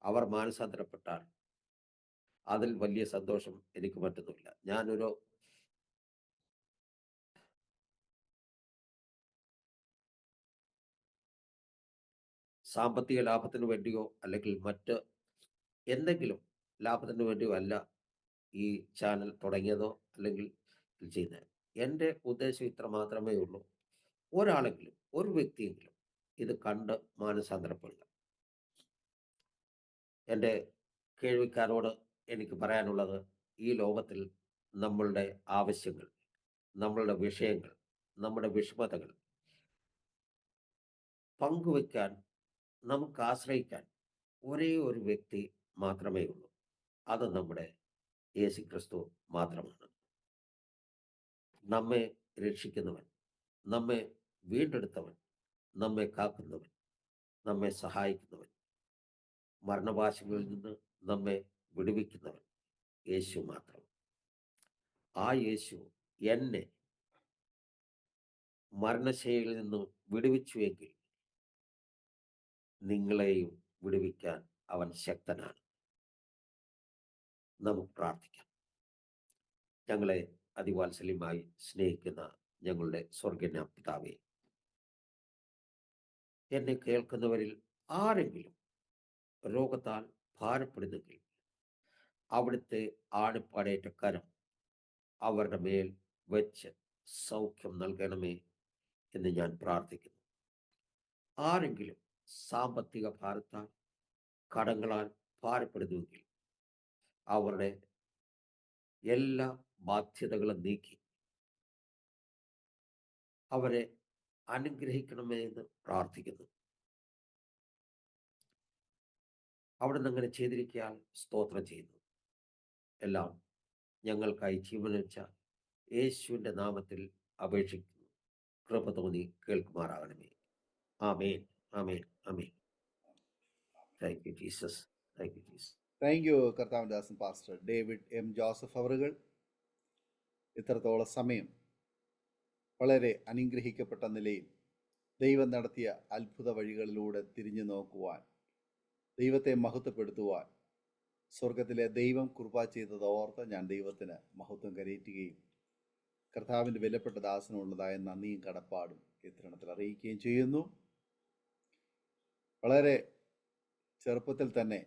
S2: അവർ മാനസാന്തരപ്പെട്ടാൽ, അതിൽ വലിയ സന്തോഷം എനിക്ക് മറ്റൊന്നുമില്ല. ഞാനൊരു സാമ്പത്തിക ലാഭത്തിന് വേണ്ടിയോ അല്ലെങ്കിൽ മറ്റ് എന്തെങ്കിലും ലാഭത്തിന് വേണ്ടിയോ അല്ല ഈ ചാനൽ തുടങ്ങിയതോ അല്ലെങ്കിൽ ഇത് ചെയ്യുന്നത്. എൻ്റെ ഉദ്ദേശം ഇത്ര മാത്രമേ ഉള്ളൂ, ഒരാളെങ്കിലും, ഒരു വ്യക്തിയെങ്കിലും ഇത് കണ്ട് മാനസാന്തരപ്പെടുക. എൻ്റെ കേൾവിക്കാരോട് എനിക്ക് പറയാനുള്ളത്, ഈ ലോകത്തിൽ നമ്മളുടെ ആവശ്യങ്ങൾ, നമ്മളുടെ വിഷയങ്ങൾ, നമ്മുടെ വിഷമതകൾ പങ്കുവയ്ക്കാൻ, നമുക്ക് ആശ്രയിക്കാൻ ഒരേ ഒരു വ്യക്തി മാത്രമേ ഉള്ളൂ. അത് നമ്മുടെ യേശുക്രിസ്തു മാത്രമാണ്. നമ്മെ രക്ഷിക്കുന്നവൻ, നമ്മെ വീണ്ടെടുത്തവൻ, നമ്മെ കാക്കുന്നവൻ, നമ്മെ സഹായിക്കുന്നവൻ, മരണവാശങ്ങളിൽ നിന്ന് നമ്മെ വിടുവിക്കുന്നവൻ യേശു മാത്രം. ആ യേശു എന്നെ മരണശൈലിയിൽ നിന്ന് വിടുവിച്ചുവെങ്കിൽ നിങ്ങളെയും വിടുവിക്കാൻ അവൻ ശക്തനാണ്. നമുക്ക് പ്രാർത്ഥിക്കാം. ഞങ്ങളെ അതിവാത്സല്യമായി സ്നേഹിക്കുന്ന ഞങ്ങളുടെ സ്വർഗീയ പിതാവേ, എന്നെ കേൾക്കുന്നവരിൽ ആരെങ്കിലും രോഗത്താൽ ഭാരപ്പെടുന്നെങ്കിൽ അവിടുത്തെ ആണിപ്പാടേറ്റ കരം അവരുടെ മേൽ വെച്ച് സൗഖ്യം നൽകണമേ എന്ന് ഞാൻ പ്രാർത്ഥിക്കുന്നു. ആരെങ്കിലും സാമ്പത്തിക ഭാരത്താൽ കടങ്ങളാൽ ഭാരപ്പെടുന്നുവെങ്കിൽ അവരുടെ എല്ലാ ബാധ്യതകളും നീക്കി അവരെ അനുഗ്രഹിക്കണമേ എന്ന് പ്രാർത്ഥിക്കുന്നു. അവിടെ നിന്ന് അങ്ങനെ ചെയ്തിരിക്കാൻ സ്തോത്രം ചെയ്യുന്നു. എല്ലാം ഞങ്ങൾക്കായി ജീവൻ വെച്ച യേശുവിൻ്റെ നാമത്തിൽ അപേക്ഷിക്കുന്നു. കൃപ തോന്നി കേൾക്കുമാറാകണമേ. Amen, amen, amen. Thank you Jesus, thank you Jesus.
S1: Thank you കർത്താവിൻ്റെ ദാസൻ പാസ്റ്റർ ഡേവിഡ് എം ജോസഫ് അവറുകൾ. ഇത്രത്തോളം സമയം വളരെ അനുഗ്രഹിക്കപ്പെട്ട നിലയിൽ ദൈവം നടത്തിയ അത്ഭുത വഴികളിലൂടെ തിരിഞ്ഞു നോക്കുവാൻ, ദൈവത്തെ മഹത്വപ്പെടുത്തുവാൻ, സ്വർഗത്തിലെ ദൈവം കൃപ ചെയ്തത് ഓർത്ത് ഞാൻ ദൈവത്തിന് മഹത്വം കരയറ്റുകയും കർത്താവിൻ്റെ വിലപ്പെട്ട ദാസനുള്ളതായ നന്ദിയും കടപ്പാടും ഇത്തരണത്തിൽ അറിയിക്കുകയും ചെയ്യുന്നു. വളരെ ചെറുപ്പത്തിൽ തന്നെ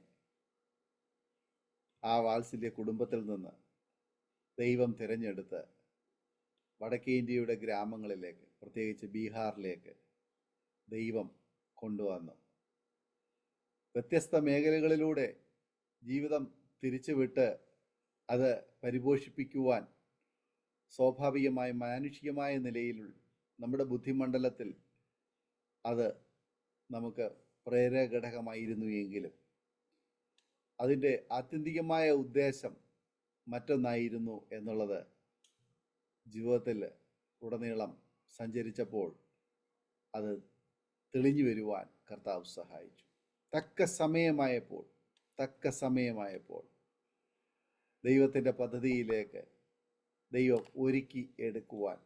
S1: ആ വാത്സല്യ കുടുംബത്തിൽ നിന്ന് ദൈവം തിരഞ്ഞെടുത്ത് വടക്കേ ഇന്ത്യയുടെ ഗ്രാമങ്ങളിലേക്ക്, പ്രത്യേകിച്ച് ബീഹാറിലേക്ക് ദൈവം കൊണ്ടുവന്നു. വ്യത്യസ്ത മേഖലകളിലൂടെ ജീവിതം തിരിച്ചുവിട്ട് അത് പരിപോഷിപ്പിക്കുവാൻ സ്വാഭാവികമായ മാനുഷികമായ നിലയിൽ നമ്മുടെ ബുദ്ധിമണ്ഡലത്തിൽ അത് നമുക്ക് പ്രേരകഘടകമായിരുന്നു എങ്കിലും അതിൻ്റെ ആത്യന്തികമായ ഉദ്ദേശം മറ്റൊന്നായിരുന്നു എന്നുള്ളത് ജീവിതത്തിൽ ഉടനീളം സഞ്ചരിച്ചപ്പോൾ അത് തെളിഞ്ഞു വരുവാൻ കർത്താവ് സഹായിച്ചു. തക്ക സമയമായപ്പോൾ ദൈവത്തിൻ്റെ പദ്ധതിയിലേക്ക് ദൈവം ഒരുക്കി എടുക്കുവാൻ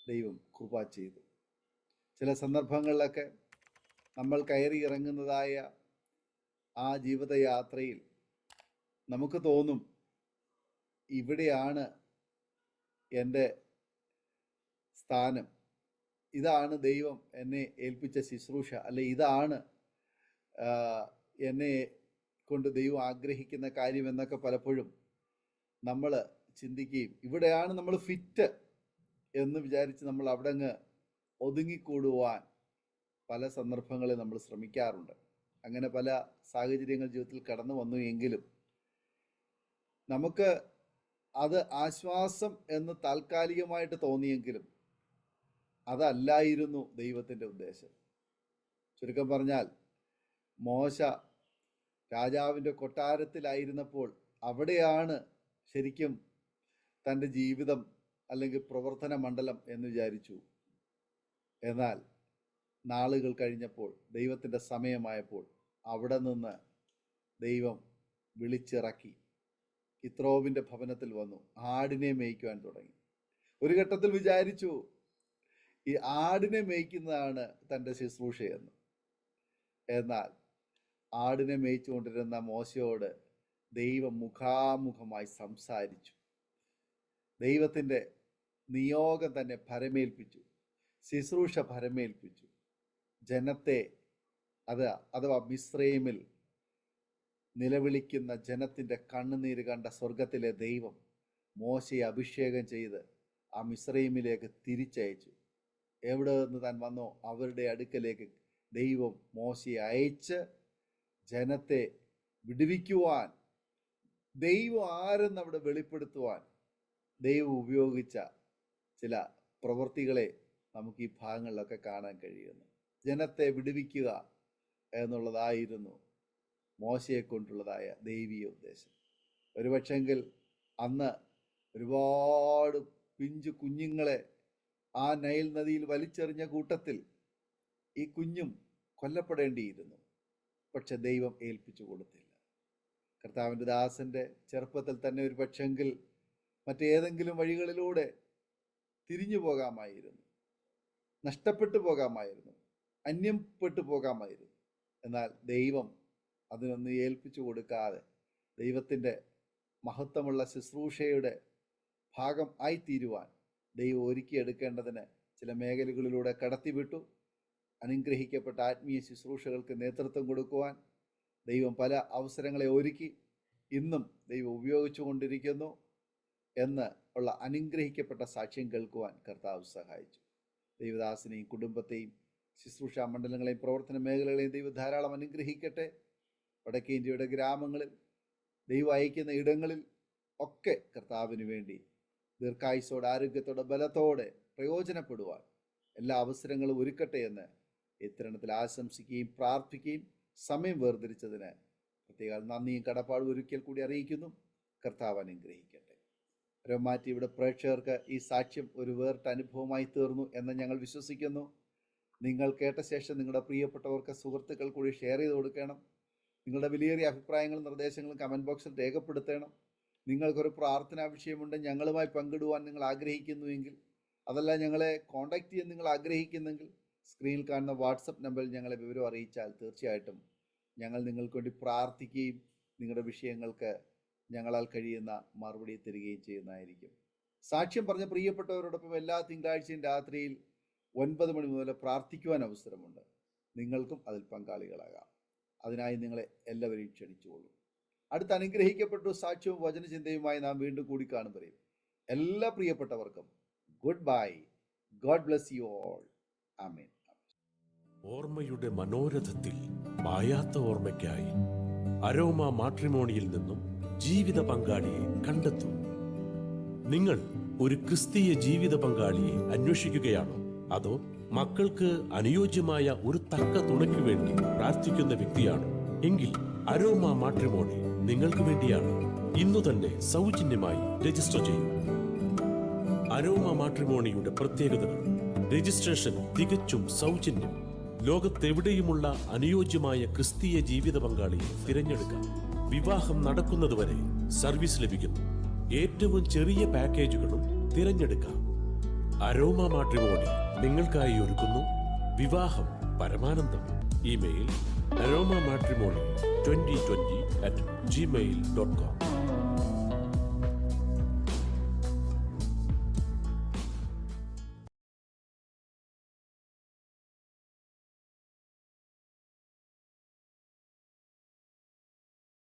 S1: ദൈവം കൃപ ചെയ്തു. ചില സന്ദർഭങ്ങളിലൊക്കെ നമ്മൾ കയറി ഇറങ്ങുന്നതായ ആ ജീവിതയാത്രയിൽ നമുക്ക് തോന്നും, ഇവിടെയാണ് എൻ്റെ സ്ഥാനം, ഇതാണ് ദൈവം എന്നെ ഏൽപ്പിച്ച ശുശ്രൂഷ, അല്ലെ ഇതാണ് എന്നെ കൊണ്ട് ദൈവം ആഗ്രഹിക്കുന്ന കാര്യം എന്നൊക്കെ പലപ്പോഴും നമ്മൾ ചിന്തിക്കുകയും ഇവിടെയാണ് നമ്മൾ ഫിറ്റ് എന്ന് വിചാരിച്ച് നമ്മൾ അവിടെ അങ്ങ് ഒതുങ്ങിക്കൂടുവാൻ പല സന്ദർഭങ്ങളിൽ നമ്മൾ ശ്രമിക്കാറുണ്ട്. അങ്ങനെ പല സാഹചര്യങ്ങൾ ജീവിതത്തിൽ കടന്നു വന്നു എങ്കിലും നമുക്ക് അത് ആശ്വാസം എന്ന് താൽക്കാലികമായിട്ട് തോന്നിയെങ്കിലും അതല്ലായിരുന്നു ദൈവത്തിൻ്റെ ഉദ്ദേശം. ചുരുക്കം പറഞ്ഞാൽ, മോശ രാജാവിൻ്റെ കൊട്ടാരത്തിലായിരുന്നപ്പോൾ അവിടെയാണ് ശരിക്കും തൻ്റെ ജീവിതം അല്ലെങ്കിൽ പ്രവർത്തന മണ്ഡലം എന്ന് വിചാരിച്ചു. എന്നാൽ നാളുകൾ കഴിഞ്ഞപ്പോൾ, ദൈവത്തിൻ്റെ സമയമായപ്പോൾ അവിടെ നിന്ന് ദൈവം വിളിച്ചിറക്കി യിത്രോവിൻ്റെ ഭവനത്തിൽ വന്നു ആടിനെ മേയ്ക്കുവാൻ തുടങ്ങി. ഒരു ഘട്ടത്തിൽ വിചാരിച്ചു ഈ ആടിനെ മേയ്ക്കുന്നതാണ് തൻ്റെ ശുശ്രൂഷയെന്ന്. എന്നാൽ ആടിനെ മേയിച്ചുകൊണ്ടിരുന്ന മോശയോട് ദൈവം മുഖാമുഖമായി സംസാരിച്ചു. ദൈവത്തിൻ്റെ നിയോഗം തന്നെ ഭരമേൽപ്പിച്ചു, ശുശ്രൂഷ ഭരമേൽപ്പിച്ചു. ജനത്തെ അഥവാ മിസ്രൈമിൽ നിലവിളിക്കുന്ന ജനത്തിൻ്റെ കണ്ണുനീര് കണ്ട സ്വർഗത്തിലെ ദൈവം മോശയെ അഭിഷേകം ചെയ്ത് ആ മിസ്രൈമിലേക്ക് തിരിച്ചയച്ചു. എവിടെ നിന്ന് താൻ വന്നോ അവരുടെ അടുക്കലേക്ക് ദൈവം മോശയെ അയച്ച് ജനത്തെ വിടുവിക്കുവാൻ, ദൈവം ആരെന്ന് അവിടെ വെളിപ്പെടുത്തുവാൻ ദൈവം ഉപയോഗിച്ച ചില പ്രവൃത്തികളെ നമുക്ക് ഈ ഭാഗങ്ങളിലൊക്കെ കാണാൻ കഴിയുന്നു. ജനത്തെ വിടുവിക്കുക എന്നുള്ളതായിരുന്നു മോശയെ കൊണ്ടുള്ളതായ ദൈവീയ ഉദ്ദേശം. ഒരുപക്ഷെങ്കിൽ അന്ന് ഒരുപാട് പിഞ്ചു കുഞ്ഞുങ്ങളെ ആ നൈൽ നദിയിൽ വലിച്ചെറിഞ്ഞ കൂട്ടത്തിൽ ഈ കുഞ്ഞും കൊല്ലപ്പെടേണ്ടിയിരുന്നു. പക്ഷെ ദൈവം ഏൽപ്പിച്ചു കൊടുത്തില്ല. കർത്താവിൻ്റെ ദാസൻ്റെ ചെറുപ്പത്തിൽ തന്നെ ഒരു പക്ഷെങ്കിൽ മറ്റേതെങ്കിലും വഴികളിലൂടെ തിരിഞ്ഞു പോകാമായിരുന്നു, നഷ്ടപ്പെട്ടു പോകാമായിരുന്നു, അന്യപ്പെട്ടു പോകാമായിരുന്നു. എന്നാൽ ദൈവം അതിനൊന്ന് ഏൽപ്പിച്ചു കൊടുക്കാതെ ദൈവത്തിൻ്റെ മഹത്വമുള്ള ശുശ്രൂഷയുടെ ഭാഗം ആയിത്തീരുവാൻ ദൈവം ഒരുക്കിയെടുക്കേണ്ടതിന് ചില മേഖലകളിലൂടെ കടത്തിവിട്ടു. അനുഗ്രഹിക്കപ്പെട്ട ആത്മീയ ശുശ്രൂഷകൾക്ക് നേതൃത്വം കൊടുക്കുവാൻ ദൈവം പല അവസരങ്ങളെ ഒരുക്കി ഇന്നും ദൈവം ഉപയോഗിച്ചു കൊണ്ടിരിക്കുന്നു എന്ന് ഉള്ള അനുഗ്രഹിക്കപ്പെട്ട സാക്ഷ്യം കേൾക്കുവാൻ കർത്താവ് സഹായിച്ചു. ദൈവദാസനെയും കുടുംബത്തെയും ശുശ്രൂഷാ മണ്ഡലങ്ങളെയും പ്രവർത്തന മേഖലകളെയും ദൈവം ധാരാളം അനുഗ്രഹിക്കട്ടെ. വടക്കേ ഇന്ത്യയുടെ ഗ്രാമങ്ങളിൽ, ദൈവം അയക്കുന്ന ഇടങ്ങളിൽ ഒക്കെ കർത്താവിന് വേണ്ടി ദീർഘായുസ്സോടെ, ആരോഗ്യത്തോടെ, ബലത്തോടെ പ്രയോജനപ്പെടുവാൻ എല്ലാ അവസരങ്ങളും ഒരുക്കട്ടെ എന്ന് ഇത്തരണത്തിൽ ആശംസിക്കുകയും പ്രാർത്ഥിക്കുകയും സമയം വേർതിരിച്ചതിന് പ്രത്യേക നന്ദിയും കടപ്പാടും ഒരിക്കൽ കൂടി അറിയിക്കുന്നു. കർത്താവ് അനുഗ്രഹിക്കട്ടെ. രോമാറ്റി ഇവിടെ പ്രേക്ഷകർക്ക് ഈ സാക്ഷ്യം ഒരു വേറിട്ട അനുഭവമായി തീർന്നു എന്ന് ഞങ്ങൾ വിശ്വസിക്കുന്നു. നിങ്ങൾ കേട്ട ശേഷം നിങ്ങളുടെ പ്രിയപ്പെട്ടവർക്ക്, സുഹൃത്തുക്കൾ കൂടി ഷെയർ ചെയ്ത് കൊടുക്കണം. നിങ്ങളുടെ വിലയേറിയ അഭിപ്രായങ്ങളും നിർദ്ദേശങ്ങളും കമൻറ്റ് ബോക്സിൽ രേഖപ്പെടുത്തണം. നിങ്ങൾക്കൊരു പ്രാർത്ഥനാ വിഷയമുണ്ട് ഞങ്ങളുമായി പങ്കിടുവാൻ നിങ്ങൾ ആഗ്രഹിക്കുന്നുവെങ്കിൽ, അതല്ല ഞങ്ങളെ കോൺടാക്റ്റ് ചെയ്യാൻ നിങ്ങൾ ആഗ്രഹിക്കുന്നെങ്കിൽ, സ്ക്രീനിൽ കാണുന്ന വാട്സപ്പ് നമ്പറിൽ ഞങ്ങളെ വിവരം അറിയിച്ചാൽ തീർച്ചയായിട്ടും ഞങ്ങൾ നിങ്ങൾക്ക് വേണ്ടി പ്രാർത്ഥിക്കുകയും നിങ്ങളുടെ വിഷയങ്ങൾക്ക് ഞങ്ങളാൽ കഴിയുന്ന മറുപടി തരികയും ചെയ്യുന്നതായിരിക്കും. സാക്ഷ്യം പറഞ്ഞ പ്രിയപ്പെട്ടവരോടൊപ്പം എല്ലാ തിങ്കളാഴ്ചയും രാത്രിയിൽ 9 മണി മുതൽ പ്രാർത്ഥിക്കുവാൻ അവസരമുണ്ട്. നിങ്ങൾക്കും അതിൽ പങ്കാളികളാകാം. അതിനായി നിങ്ങളെ എല്ലാവരെയും ക്ഷണിച്ചുകൊള്ളും. അടുത്ത അനുഗ്രഹിക്കപ്പെട്ട സാക്ഷ്യവും വചനചിന്തയുമായി നാം വീണ്ടും കൂടി കാണുമ്പോഴേയും എല്ലാ പ്രിയപ്പെട്ടവർക്കും good bye. God bless you all. Amen.
S3: ഓർമ്മയുടെ മനോരഥത്തിൽ മായാത്ത ഓർമ്മയ്ക്കായി അരോമ മാട്രിമോണിയിൽ നിന്നും ജീവിത പങ്കാളിയെ കണ്ടെത്തൂ. നിങ്ങൾ ഒരു ക്രിസ്തീയ ജീവിത പങ്കാളിയെ അന്വേഷിക്കുകയാണോ? അതോ മക്കൾക്ക് അനുയോജ്യമായ ഒരു തക്ക തുണയ്ക്ക് വേണ്ടി പ്രാർത്ഥിക്കുന്ന വ്യക്തിയാണോ? എങ്കിൽ അരോമ മാട്രിമോണി നിങ്ങൾക്ക് വേണ്ടിയാണ്. ഇന്നു തന്നെ സൗജന്യമായി രജിസ്റ്റർ ചെയ്യൂ. അരോമ മാട്രിമോണിയുടെ പ്രത്യേകതകൾ: രജിസ്ട്രേഷൻ തികച്ചും സൗജന്യം. ലോകത്തെവിടെയുമുള്ള അനുയോജ്യമായ ക്രിസ്തീയ ജീവിത പങ്കാളിയെ തിരഞ്ഞെടുക്കാം. വിവാഹം നടക്കുന്നതുവരെ സർവീസ് ലഭിക്കുന്നു. ഏറ്റവും ചെറിയ പാക്കേജുകളും തിരഞ്ഞെടുക്കാം. അരോമ മാട്രിമോണി നിങ്ങൾക്കായി ഒരുക്കുന്നു വിവാഹം പരമാനന്ദം. Email aroma matrimony2020@gmail.com